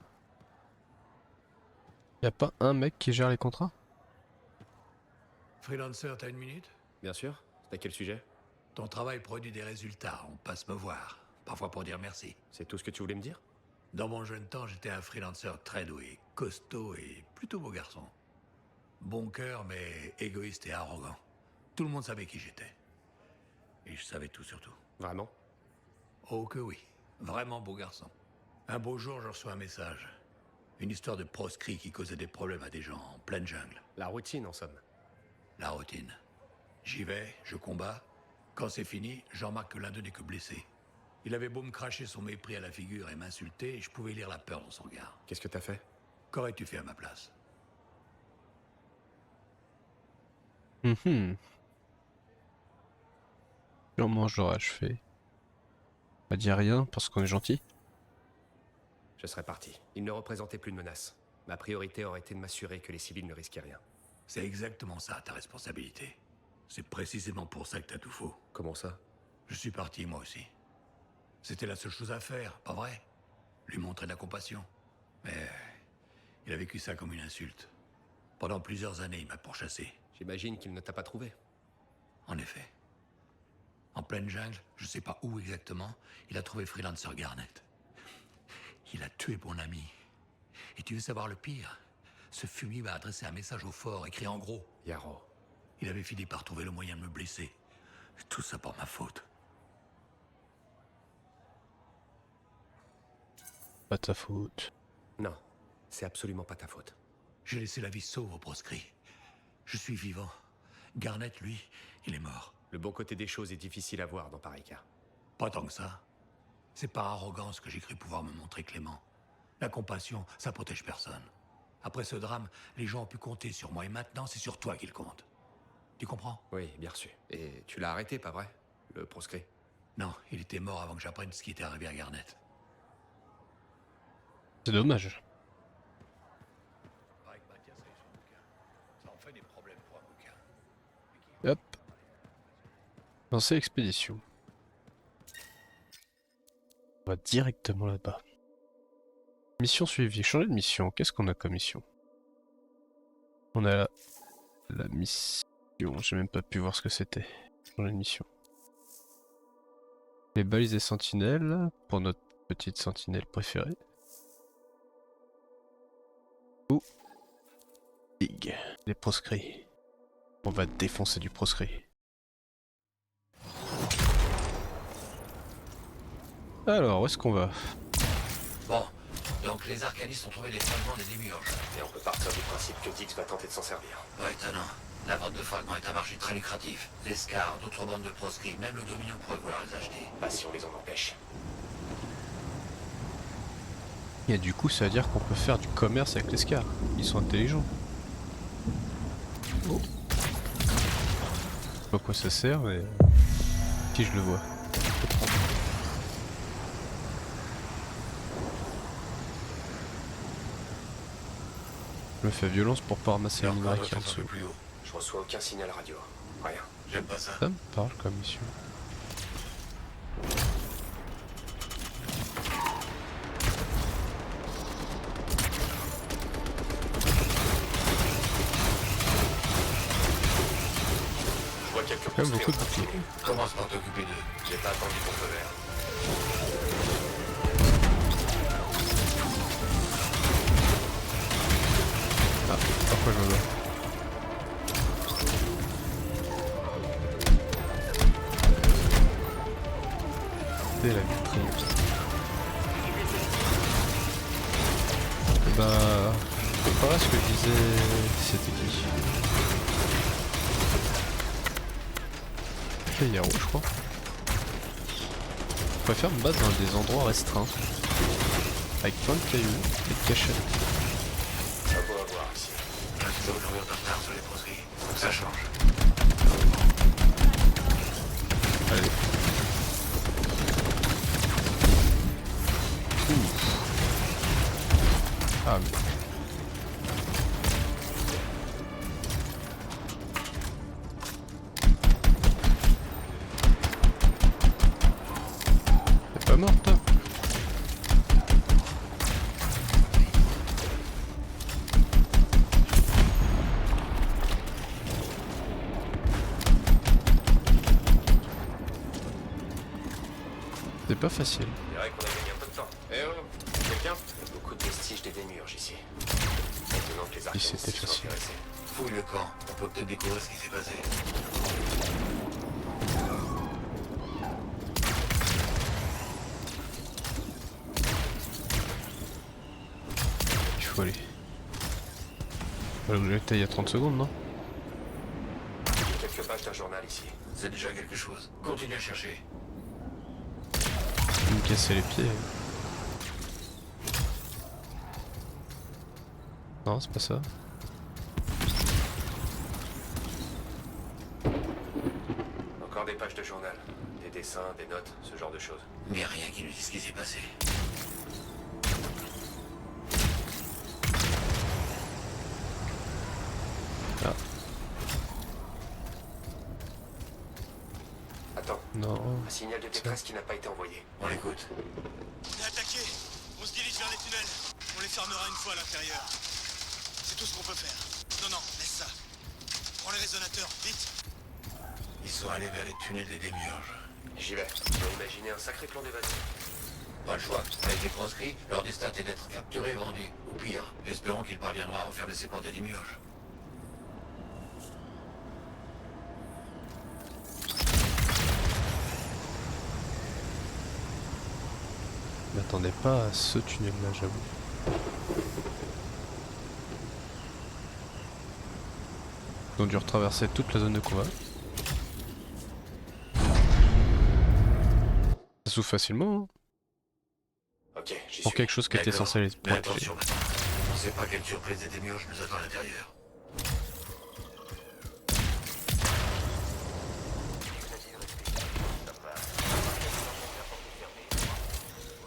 Y a pas un mec qui gère les contrats? Freelancer, t'as une minute? Bien sûr. C'est à quel sujet? Ton travail produit des résultats, on passe me voir. Parfois pour dire merci. C'est tout ce que tu voulais me dire? Dans mon jeune temps, j'étais un freelancer très doué, costaud et plutôt beau garçon. Bon cœur, mais égoïste et arrogant. Tout le monde savait qui j'étais. Et je savais tout surtout. Vraiment? Oh que oui, vraiment beau garçon. Un beau jour, je reçois un message. Une histoire de proscrit qui causait des problèmes à des gens en pleine jungle. La routine, en somme. La routine. J'y vais, je combats. Quand c'est fini, j'en remarque que l'un d'eux n'est que blessé. Il avait beau me cracher son mépris à la figure et m'insulter, je pouvais lire la peur dans son regard. Qu'est-ce que t'as fait? Qu'aurais-tu fait à ma place? Sûrement j'aurais fait. Pas dire rien parce qu'on est gentil. Je serais parti. Il ne représentait plus de menace. Ma priorité aurait été de m'assurer que les civils ne risquaient rien. C'est exactement ça, ta responsabilité. C'est précisément pour ça que t'as tout faux. Comment ça? Je suis parti, moi aussi. C'était la seule chose à faire, pas vrai? Lui montrer de la compassion. Mais il a vécu ça comme une insulte. Pendant plusieurs années, il m'a pourchassé. J'imagine qu'il ne t'a pas trouvé. En effet. En pleine jungle, je sais pas où exactement, il a trouvé Freelancer Garnet. Il a tué mon ami. Et tu veux savoir le pire? Ce fumier m'a adressé un message au fort, écrit en gros. Yaro. Il avait fini par trouver le moyen de me blesser. Tout ça pour ma faute. Pas ta faute. Non, c'est absolument pas ta faute. J'ai laissé la vie sauve aux proscrits. Je suis vivant. Garnet, lui, il est mort. Le bon côté des choses est difficile à voir dans pareil cas. Pas tant que ça. C'est par arrogance que j'ai cru pouvoir me montrer clément. La compassion, ça protège personne. Après ce drame, les gens ont pu compter sur moi et maintenant, c'est sur toi qu'ils comptent. Tu comprends? Oui, bien reçu. Et tu l'as arrêté, pas vrai? Le proscrit? Non, il était mort avant que j'apprenne ce qui était arrivé à Garnet. C'est dommage. Ça en fait des problèmes pour un bouquin. Hop. Lancer l'expédition. On va directement là-bas. Mission suivie. Changer de mission. Qu'est-ce qu'on a comme mission? On a la mission. J'ai même pas pu voir ce que c'était. Changer de mission. Les balises des sentinelles. Pour notre petite sentinelle préférée. Ou Big. Les proscrits. On va défoncer du proscrit. Alors, où est-ce qu'on va? Bon, donc les arcanistes ont trouvé les fragments des Démiurges. Et on peut partir du principe que Diggs va tenter de s'en servir. Pas étonnant. La vente de fragments est un marché très lucratif. Les Scars, d'autres bandes de proscrits, même le Dominion pourrait vouloir les acheter. Pas si on les en empêche. Et du coup, ça veut dire qu'on peut faire du commerce avec les Scars. Ils sont intelligents. Oh. Je sais pas à quoi ça sert, mais si je le vois. Je me fais violence pour pas ramasser Et le encore, minerai doit qui est en être un peu dessous. plus haut. Je reçois aucun signal radio. Rien. J'aime pas ça. Ça me parle comme mission. Je vois quelques Quand même proscrits beaucoup de en train de boucliers. Commence par t'occuper d'eux. J'ai pas attendu ton feu vert. Ah, pourquoi je me bats? C'est la vitrine. Bah, je préparais ce que disait c'était qui? C'est Yaro, je crois. Je préfère me battre dans des endroits restreints, avec plein de cailloux et de cachettes. Ça vaut à voir ici. Là, tu dois aujourd'hui en retard sur les proscrits. Faut que ça change. Allez. Ah mais... T'es pas mort toi? C'est pas facile. Je dirais qu'on a gagné un peu de temps. Eh oh, quelqu'un? Il y a beaucoup de vestiges des démiurges ici. Maintenant que les arcanistes c'était s'y sont facile. intéressés. Fouille le camp. On peut peut-être découvrir ce qui s'est passé. Il faut aller. Voilà où j'étais il y a 30 secondes, non? J'ai quelques pages d'un journal ici. C'est déjà quelque chose. Continue à chercher. Il me casser les pieds. Non, c'est pas ça. Encore des pages de journal. Des dessins, des notes, ce genre de choses. Mais rien qui nous dise ce qui s'est passé. Ah, Attends, non. un signal de détresse qui n'a pas été envoyé. On l'écoute. On est attaqué. On se dirige vers les tunnels. On les fermera une fois à l'intérieur. C'est tout ce qu'on peut faire. Non, laisse ça. Prends les résonateurs, vite. Ils sont allés vers les tunnels des démiurges. J'y vais. J'ai imaginé un sacré plan d'évasion. Pas le choix. Avec les proscrits, leur destin est d'être capturés et vendus. Ou pire, espérons qu'ils parviendront à refermer ces portes des démiurges. Je m'attendais pas à ce tunnel là, j'avoue. Ils ont dû retraverser toute la zone de combat. Ça s'ouvre facilement, hein, Ok, j'y pour suis. quelque chose qui était D'accord. censé aller Mais protéger. attention maintenant. On sait pas quelle surprise des démiurges nous attend à l'intérieur.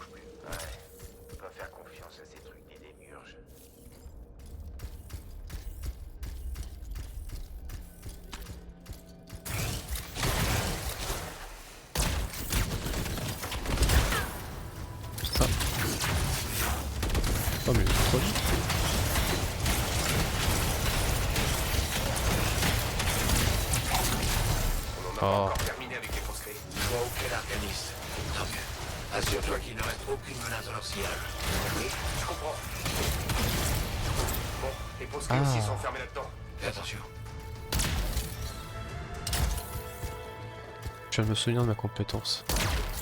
On peut pas faire confiance à ces trucs des démiurges. Oh mais c'est trop vite. On en a Oh. pas encore terminé avec les proscrits. Toi ou quel arcaniste. Tant mieux. Assure-toi qu'il ne reste aucune menace dans leur sillage. Oui, je comprends. Bon, les proscrits Ah. aussi sont enfermés là-dedans. Fais attention. Je viens de me souvenir de ma compétence.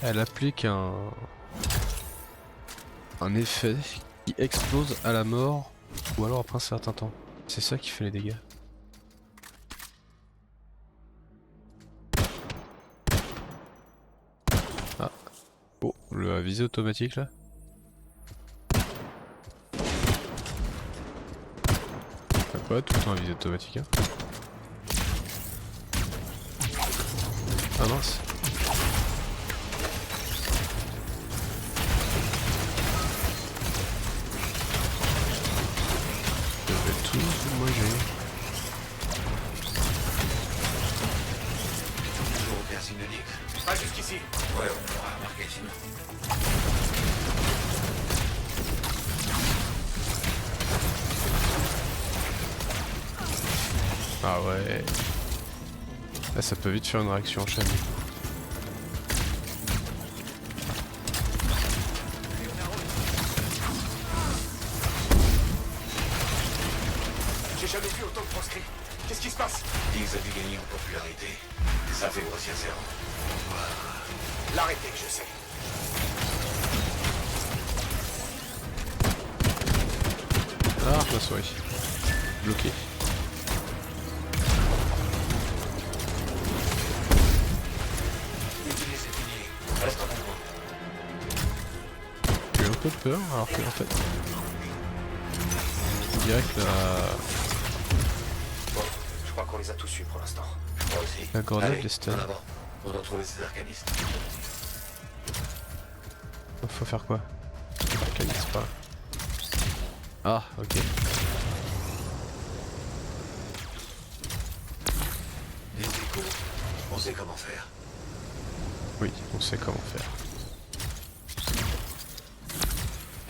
Elle applique un effet qui explose à la mort ou alors après un certain temps. C'est ça qui fait les dégâts. visée automatique là? Pas tout le temps à visée automatique hein. Ah mince. Je vais tout vous manger. Toujours aucun signe de Nix. Pas jusqu'ici. Ouais, on pourra remarquer sinon. Ah ouais. Là ça peut vite faire une réaction en chaîne. J'ai jamais vu autant de proscrits. Qu'est-ce qui se passe? Nix a dû gagner en popularité. Ça fait grossir ses rangs. L'arrêter, je sais. Ah, la souris. Bloqué. Utilisez cette idée. Reste en contrôle. J'ai eu un peu de peur alors que en fait. On dirait que Bon, je crois qu'on les a tous eus pour l'instant. Moi aussi. la grenade Allez, les stun. en avant. On doit trouver ces arcanistes. Faut faire quoi? Arcaniste pas. Ah ok. Des échos. On sait comment faire. Oui, on sait comment faire.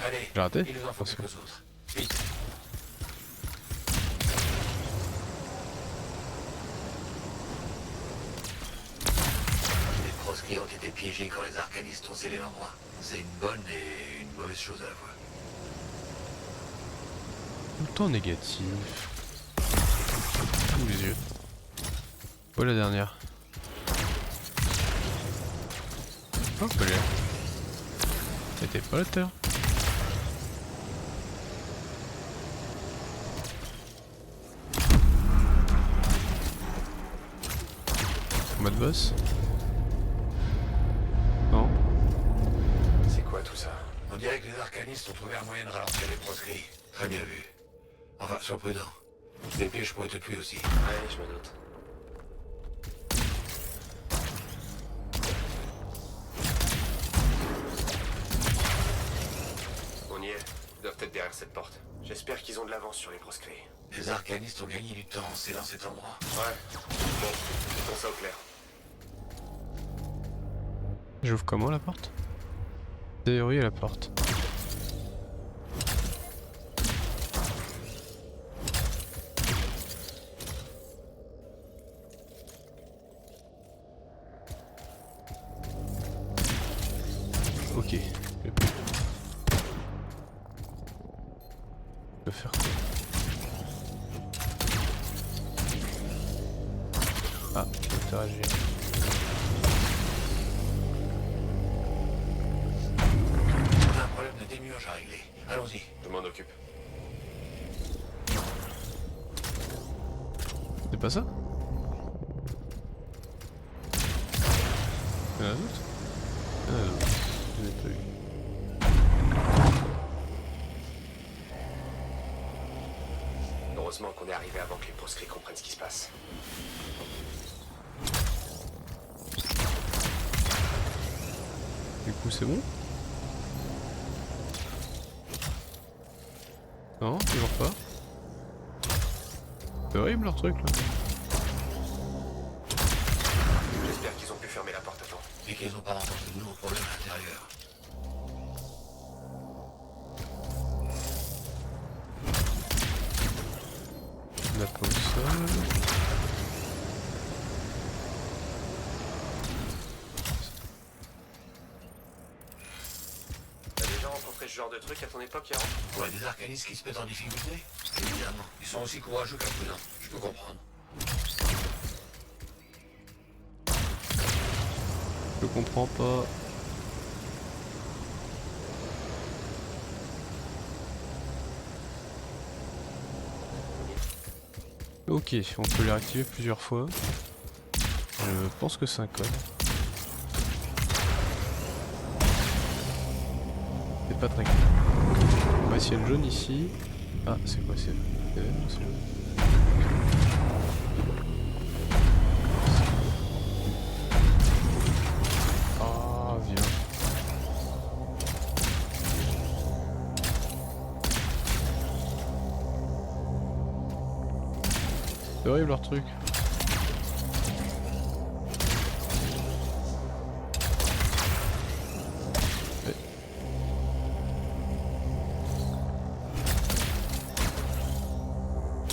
Allez, J'ai raté? il nous en faut Attention. quelques autres. Vite. Les proscrits ont été piégés quand les arcanistes ont scellé l'endroit. C'est une bonne et une mauvaise chose à la fois. Tout le temps négatif. Tous les yeux. Oh la dernière. Oh bah là. T'étais pas là tout à l'heure. Mode boss. Non. C'est quoi tout ça? On dirait que les arcanistes ont trouvé un moyen de ralentir les proscrits. Très bien vu. Enfin, sois prudent. Des pièges pourraient te tuer aussi. Ouais, je me doute. On y est. Ils doivent être derrière cette porte. J'espère qu'ils ont de l'avance sur les proscrits. Les arcanistes ont gagné du temps en scellant cet endroit. Ouais. Bon, mettons ça au clair. J'ouvre comment la porte? Déverrouiller la porte. Ok. Je peux faire quoi? Ah, je peux interagir. On a un problème de démiurge à régler. Allons-y. Je m'en occupe. C'est pas ça? Il y en a d'autres? Il y en a d'autres. Je l'ai pas vu. Heureusement qu'on est arrivé avant que les proscrits comprennent ce qui se passe. Du coup c'est bon? Non, toujours pas. C'est horrible leur truc là. J'espère qu'ils ont pu fermer la porte à temps. Et qu'ils n'ont pas rencontré de nouveaux problèmes à l'intérieur. On a pas au sol. T'as déjà rencontré ce genre de truc à ton époque, Yaro? Ouais, des arcanistes qui se mettent en difficulté? Évidemment. Ils sont aussi courageux qu'imprudents. Je peux comprendre. Je comprends pas. Ok, on peut les réactiver plusieurs fois. Je pense que c'est un code. c'est pas très clair. On va essayer le jaune ici. Ah, c'est quoi, c'est vert ou c'est jaune? Ah, viens. C'est horrible leur truc.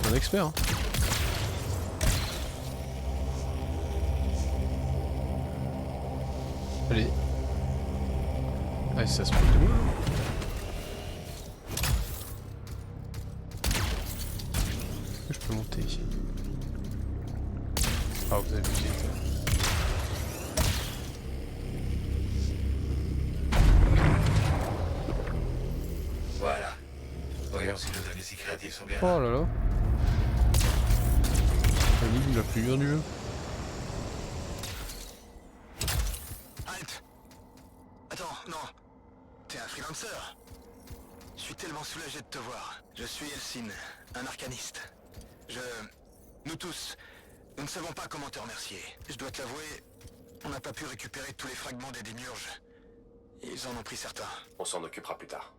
Un expert. Hein. Allez. Ah, ça se peut de loin. Est-ce que je peux monter ici? Ah, vous avez vu. Voilà. Voyons si nos amis si créatifs sont bien. Oh là là. L'énigme la plus dure du jeu. Halt! Attends, non. T'es un freelancer. Je suis tellement soulagé de te voir. Je suis Elsin, un arcaniste. Nous tous, nous ne savons pas comment te remercier. Je dois te l'avouer, on n'a pas pu récupérer tous les fragments des démiurges. Ils en ont pris certains. On s'en occupera plus tard.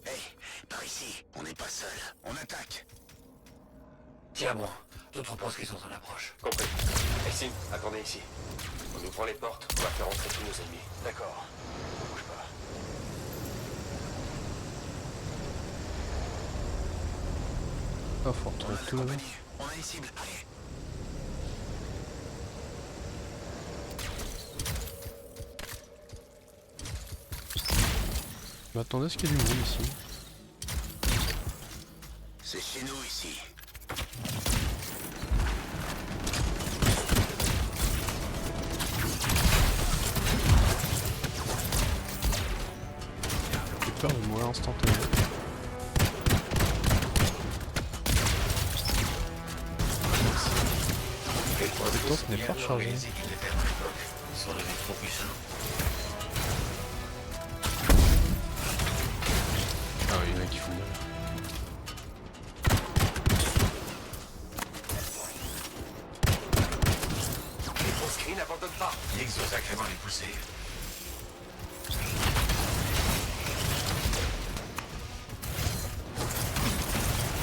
Hey, par ici, on n'est pas seul. On attaque. Tiens bon, d'autres pensent qu'ils sont en approche. Compris. Maxime, attendez ici. On nous prend les portes, on va faire entrer tous nos ennemis. D'accord. Bouge pas. Ah, faut retrouver tout là-bas. On a une cible. Allez. Je m'attendais à ce qu'il y ait du monde ici. C'est chez nous ici. J'ai peur de mourir instantanément. Le temps ce n'est pas rechargé. Ils sont devenus trop puissants. Ah oui, il y en a qui font mal. Les proscrits n'abandonnent pas. Ils ont sacrément les pousser.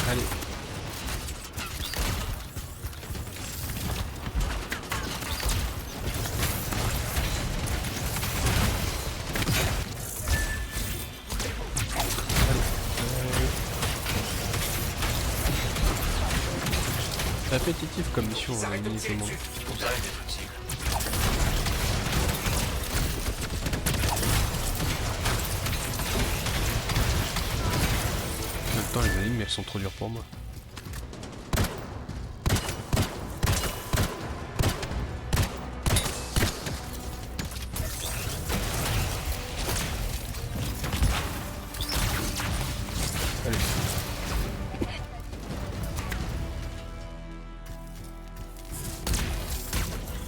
Allez. C'est répétitif comme mission, on va éliminer tout le monde. Vous arrêtez d'être cible. En même temps, les énigmes elles sont trop dures pour moi. Allez.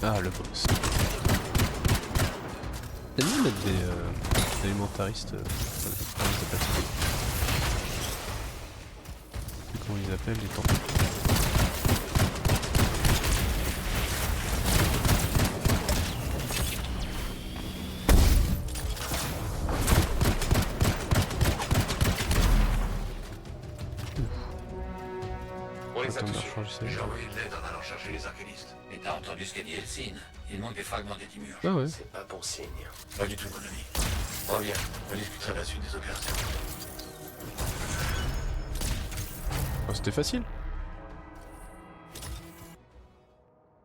Ah, le boss. T'as mieux mettre des élémentaristes. Comment ils appellent ça? Je sais plus comment ils appellent les temps. On les a Attends, tous on va eus. changer ça. J'ai envoyé de l'aide en allant chercher les arcanistes. Et t'as entendu ce qu'a dit Elsin? Il manque des fragments des démiurges. Ah ouais. C'est pas bon signe. Pas du tout, mon ami. Reviens, on discutera de la suite des opérations. Oh, c'était facile.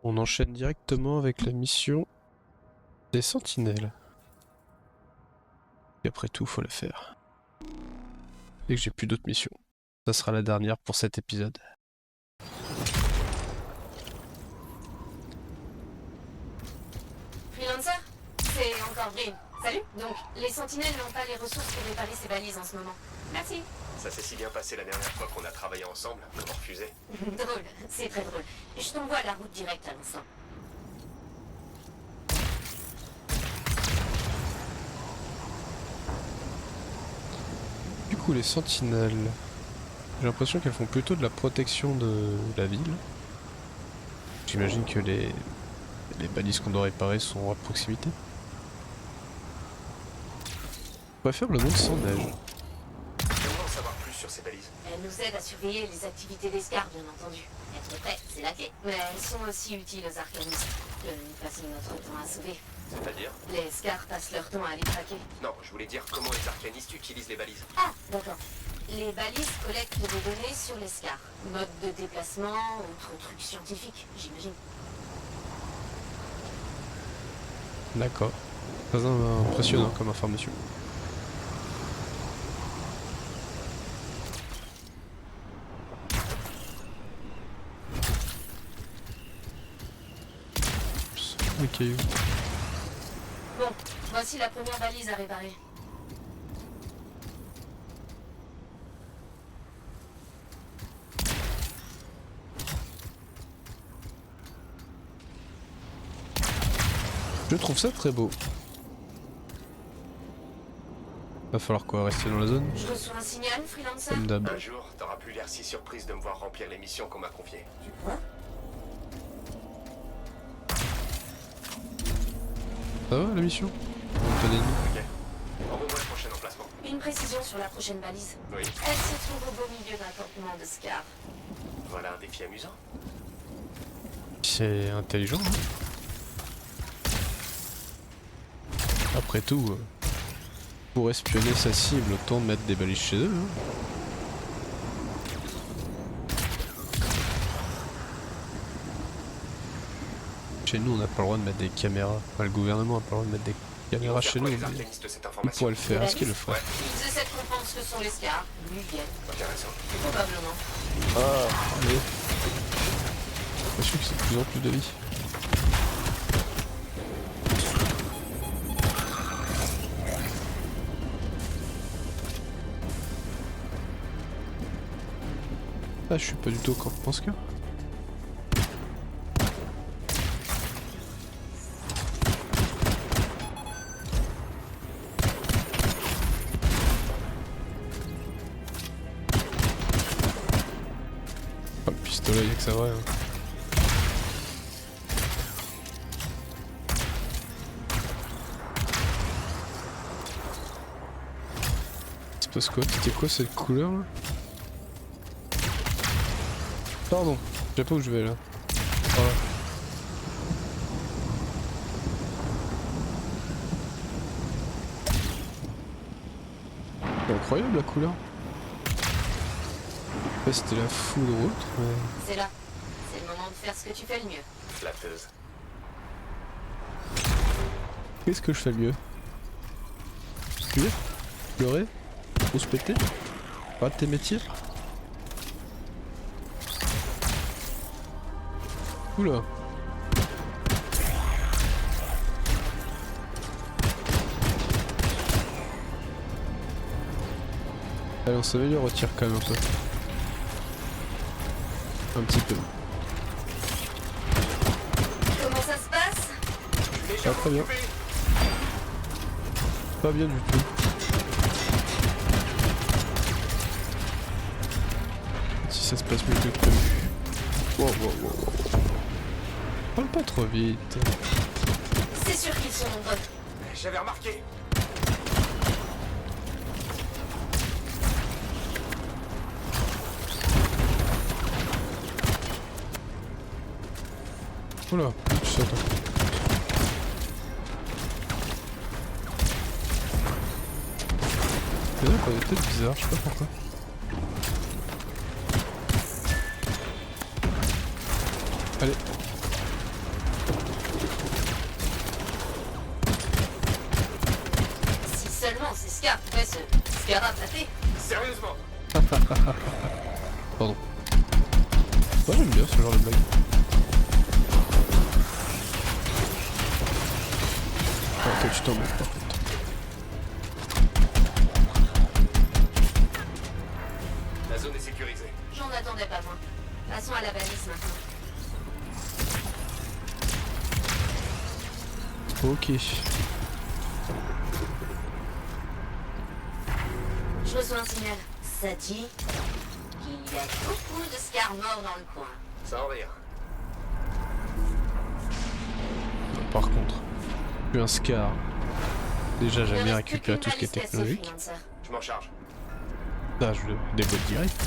On enchaîne directement avec la mission des sentinelles. Et après tout, faut le faire. Et que j'ai plus d'autres missions. Ça sera la dernière pour cet épisode. Freelancer, c'est encore Green. Salut. Donc, les sentinelles n'ont pas les ressources pour réparer ces balises en ce moment. Merci. Ça s'est si bien passé la dernière fois qu'on a travaillé ensemble. Comment refuser? Drôle, c'est très drôle. Je t'envoie la route directe à l'instant. coup les sentinelles, j'ai l'impression qu'elles font plutôt de la protection de la ville. J'imagine que les balises qu'on doit réparer sont à proximité. On va faire le monde sans neige. J'aimerais en savoir plus sur ces balises. Elles nous aident à surveiller les activités des Scars, bien entendu. Être prêt, c'est la clé. Mais elles sont aussi utiles aux arcanistes. Nous passons notre temps à sauver. C'est-à-dire? Les Scars passent leur temps à les traquer. Non, je voulais dire comment les arcanistes utilisent les balises. Ah, d'accord. Les balises collectent des données sur les Scars. Mode de déplacement, autres trucs scientifiques, j'imagine. D'accord. Très impressionnant comme information. Oups, les cailloux. Bon, voici la première balise à réparer. Je trouve ça très beau. Va falloir quoi, rester dans la zone? Je reçois un signal, freelancer? Comme d'hab. Un jour, t'auras plus l'air si surprise de me voir remplir les missions qu'on m'a confiées. Ça va la mission? Tenez-nous. Ok. Envoie-moi le prochain emplacement. Une précision sur la prochaine balise. Oui. Elle se trouve au beau milieu d'un campement de Scars. Voilà un défi amusant. C'est intelligent, hein. Après tout, pour espionner sa cible, autant mettre des balises chez eux. Hein. Chez nous, on n'a pas le droit de mettre des caméras. Enfin, le gouvernement n'a pas le droit de mettre des caméras chez nous. Les Mais arcanistes de cette il information. pourrait le faire. Est-ce qu'il le ferait? Ils essaient de comprendre ce que sont les Scars. Lui viennent. Intéressant. Probablement. Ah, allez. Je suis que c'est de plus en plus de vie. Ah, je suis pas du tout au campement Scar. Oh, le pistolet, y'a que ça va. Hein. Il se passe quoi? C'était quoi cette couleur là? Pardon, je sais pas où je vais là. Voilà. C'est incroyable la couleur. Je sais pas si c'était la foudre ou autre, mais... C'est là. C'est le moment de faire ce que tu fais le mieux. Flatteuse. Qu'est-ce que je fais le mieux? Fuir? Pleurer? Ou se péter? Rater mes tirs? Oula. Allez, on s'améliore au tir quand même un peu. Un petit peu. Comment ça se passe? Ah, très bien. Pas bien du tout. Si ça se passe mieux que prévu. Wow, wow, wow, wow. Parle pas trop vite. C'est sûr qu'ils sont nombreux. J'avais remarqué. Oula, tu sautes. C'est vrai qu'on est peut-être bizarre, je sais pas pourquoi. Allez. Si seulement ces Scars pouvaient se scarabater. Sérieusement. Pardon. Moi j'aime bien ce genre de blague. Ah, toi tu t'en moques par contre. La zone est sécurisée. J'en attendais pas moins. Passons à la balise maintenant. Ok. Je reçois un signal. Ça dit qu'il y a beaucoup de scars morts dans le coin. Sans rire. Par contre, j'ai un Scar. Déjà, Il j'aime ne bien reste plus récupérer qu'une tout ce qui est balise cassée, technologique. Freelancer. Je m'en charge. Là, je le déboîte direct.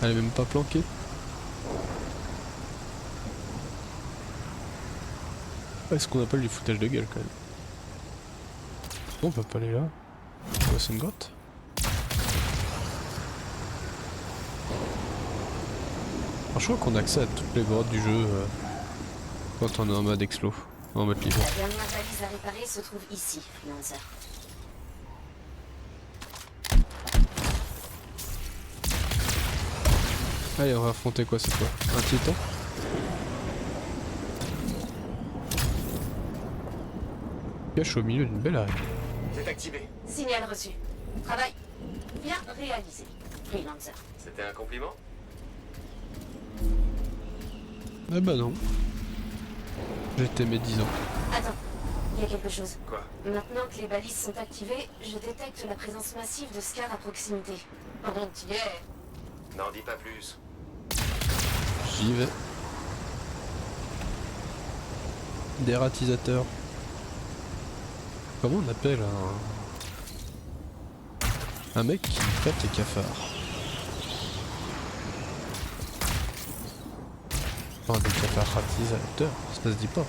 Elle est même pas planquée. Est-ce qu'on appelle du foutage de gueule quand même? Bon, on peut pas aller là. Quoi, c'est une grotte? Alors, je crois qu'on a accès à toutes les grottes du jeu quand on est en mode explo, en mode libre. La dernière balise à réparer se trouve ici, Freelancer. Allez, on va affronter quoi cette fois? Un titan? Cache au milieu d'une belle arène. C'est activé. Signal reçu. Travail bien réalisé, Freelancer. C'était un compliment? Ah bah non. J'étais médisant. Attends, il y a quelque chose. Quoi? Maintenant que les balises sont activées, je détecte la présence massive de scars à proximité. Pendant que tu y es... N'en dis pas plus. J'y vais. Dératisateur. Comment on appelle un mec qui traite les cafards? Oh, des cafards ratisateurs, ça se dit pas.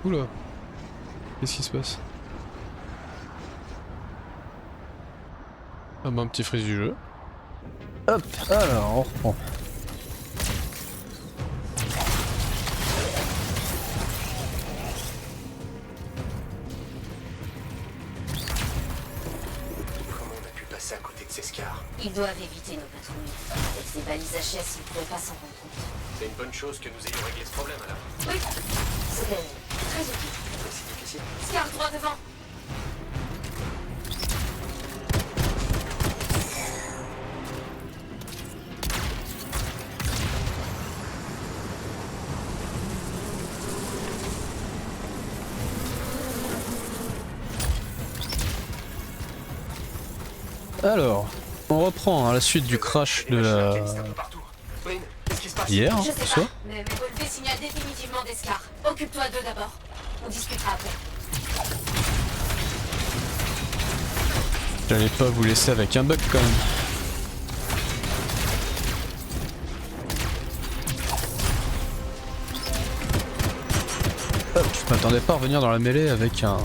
Oula. Qu'est-ce qui se passe? Ah bah un petit freeze du jeu. Hop, alors on reprend. Comment on a pu passer à côté de ces scars? Ils doivent éviter nos patrouilles. Avec ces balises HS, ils ne pourraient pas s'en rendre compte. C'est une bonne chose que nous ayons réglé ce problème alors. Oui, c'était très utile. C'est difficile. Scar droit devant. Alors, on reprend à la suite du crash de la... Partout. Flynn, qu'est-ce qui se passe? hier, Je sais ce pas, soir. mais mes relevés signalent définitivement des scars. Occupe-toi d'eux d'abord. On discutera après. J'allais pas vous laisser avec un bug quand même. Hop, je m'attendais pas à revenir dans la mêlée avec un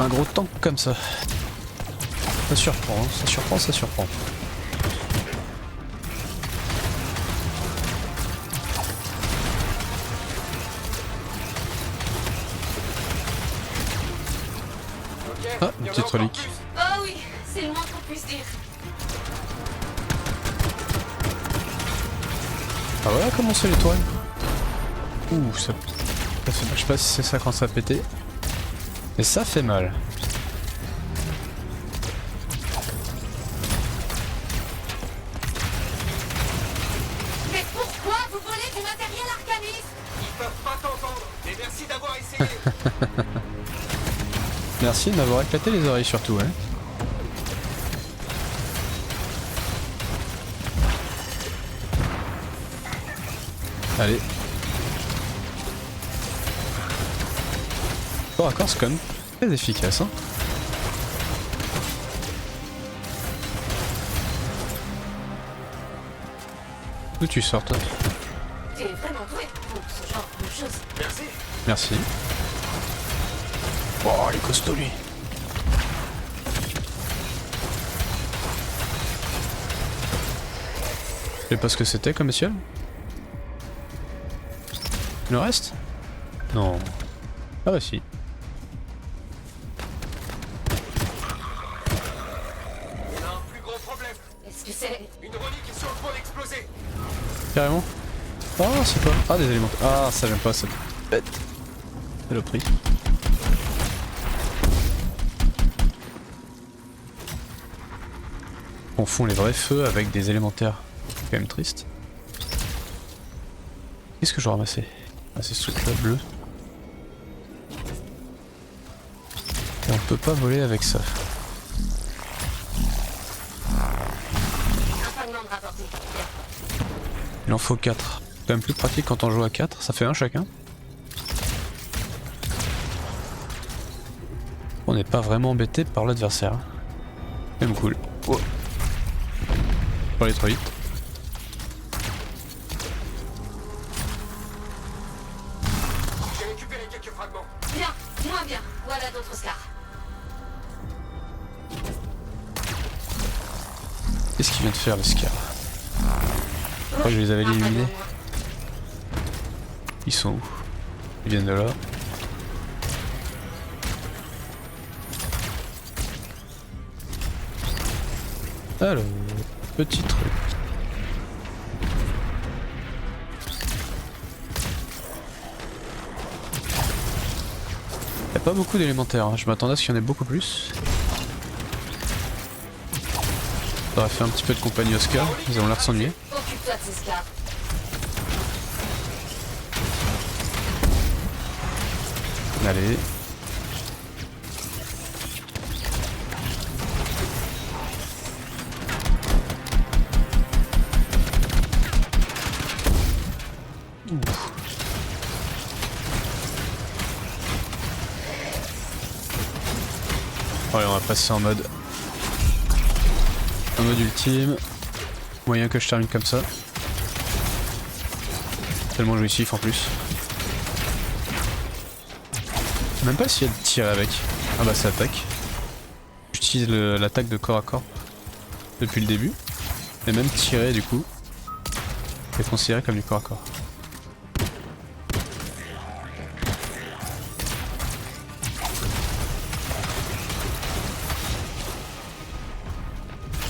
gros tank comme ça. Ça surprend, hein, ça surprend, ça surprend. Ah, une petite relique. Oh oui, c'est le moins qu'on puisse dire. Ah voilà comment c'est l'étoile. Ouh, ça fait mal. Je sais pas si c'est ça quand ça a pété. Mais ça fait mal. Mais pourquoi vous volez du matériel arcaniste? Ils peuvent pas t'entendre. Et merci d'avoir essayé. Merci de m'avoir éclaté les oreilles surtout, hein. Allez. Bon, d'accord, c'est quand même très efficace, hein. D'où tu sors, toi? T'es vraiment doué pour ce genre de choses. Merci. Merci. Oh, il est costaud, lui. Je sais pas ce que c'était comme ciel. Le reste? Non. Ah bah si. On a un plus gros problème. Est-ce que c'est... Une relique est sur le point d'exploser. Carrément. Ah, c'est quoi? Ah, des éléments. Ah, ça j'aime pas, ça bête. C'est le prix. On confond les vrais feux avec des élémentaires. quand même triste. Qu'est-ce que je dois ramasser? Ah, c'est ce truc là bleu. Et on peut pas voler avec ça. Il en faut 4. C'est quand même plus pratique quand on joue à 4, ça fait un chacun. On n'est pas vraiment embêté par l'adversaire. Même cool. Oh. Faut aller trop vite. J'ai récupéré quelques fragments. Bien, moins bien. Voilà d'autres scars. Qu'est-ce qu'il vient de faire le Scar? Je crois que je les avais éliminés. Ils sont où? Ils viennent de là. Alors, petit truc. Il n'y a pas beaucoup d'élémentaires, hein. Je m'attendais à ce qu'il y en ait beaucoup plus. Ça aurait fait un petit peu de compagnie au Scar, ils ont l'air de s'ennuyer. Occupe-toi de ces scars. Allez. Allez, on va passer en mode ultime. Moyen que je termine comme ça. Tellement jouissif en plus. Même pas essayer de tirer avec. Ah bah ça attaque. J'utilise l'attaque de corps à corps depuis le début. Et même tirer du coup est considéré comme du corps à corps.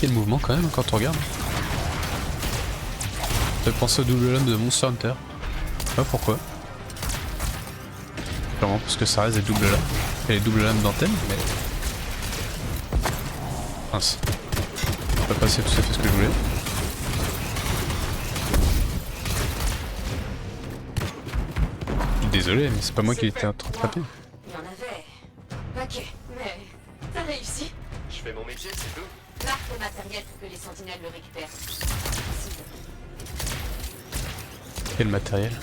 Quel mouvement quand même quand on regarde. Ça fait penser au double lame de Monster Hunter. Je sais pas pourquoi. Clairement parce que ça reste des doubles lames. Et les doubles lames d'antenne, mais... Mince. J'ai pas passé tout à fait ce que je voulais. Désolé, mais c'est pas moi qui étais attrapé. Il y en avait. Paquet, mais t'as réussi. Je fais mon métier, c'est tout. Marque le matériel pour que les sentinelles le récupèrent. Quel matériel?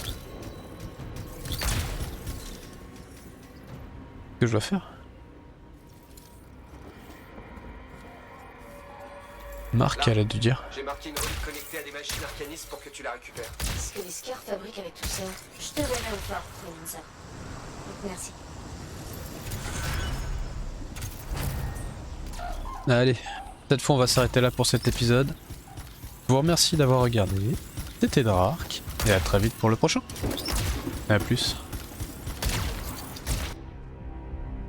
Qu'est-ce que je dois faire? Marc, elle a dû dire. J'ai marqué une relique connectée à des machines arcanistes pour que tu la récupères. Ce que les scars fabriquent avec tout ça, je te verrai au fort, ça. Merci. Allez, cette fois on va s'arrêter là pour cet épisode. Je vous remercie d'avoir regardé. C'était Draark, et à très vite pour le prochain. A plus.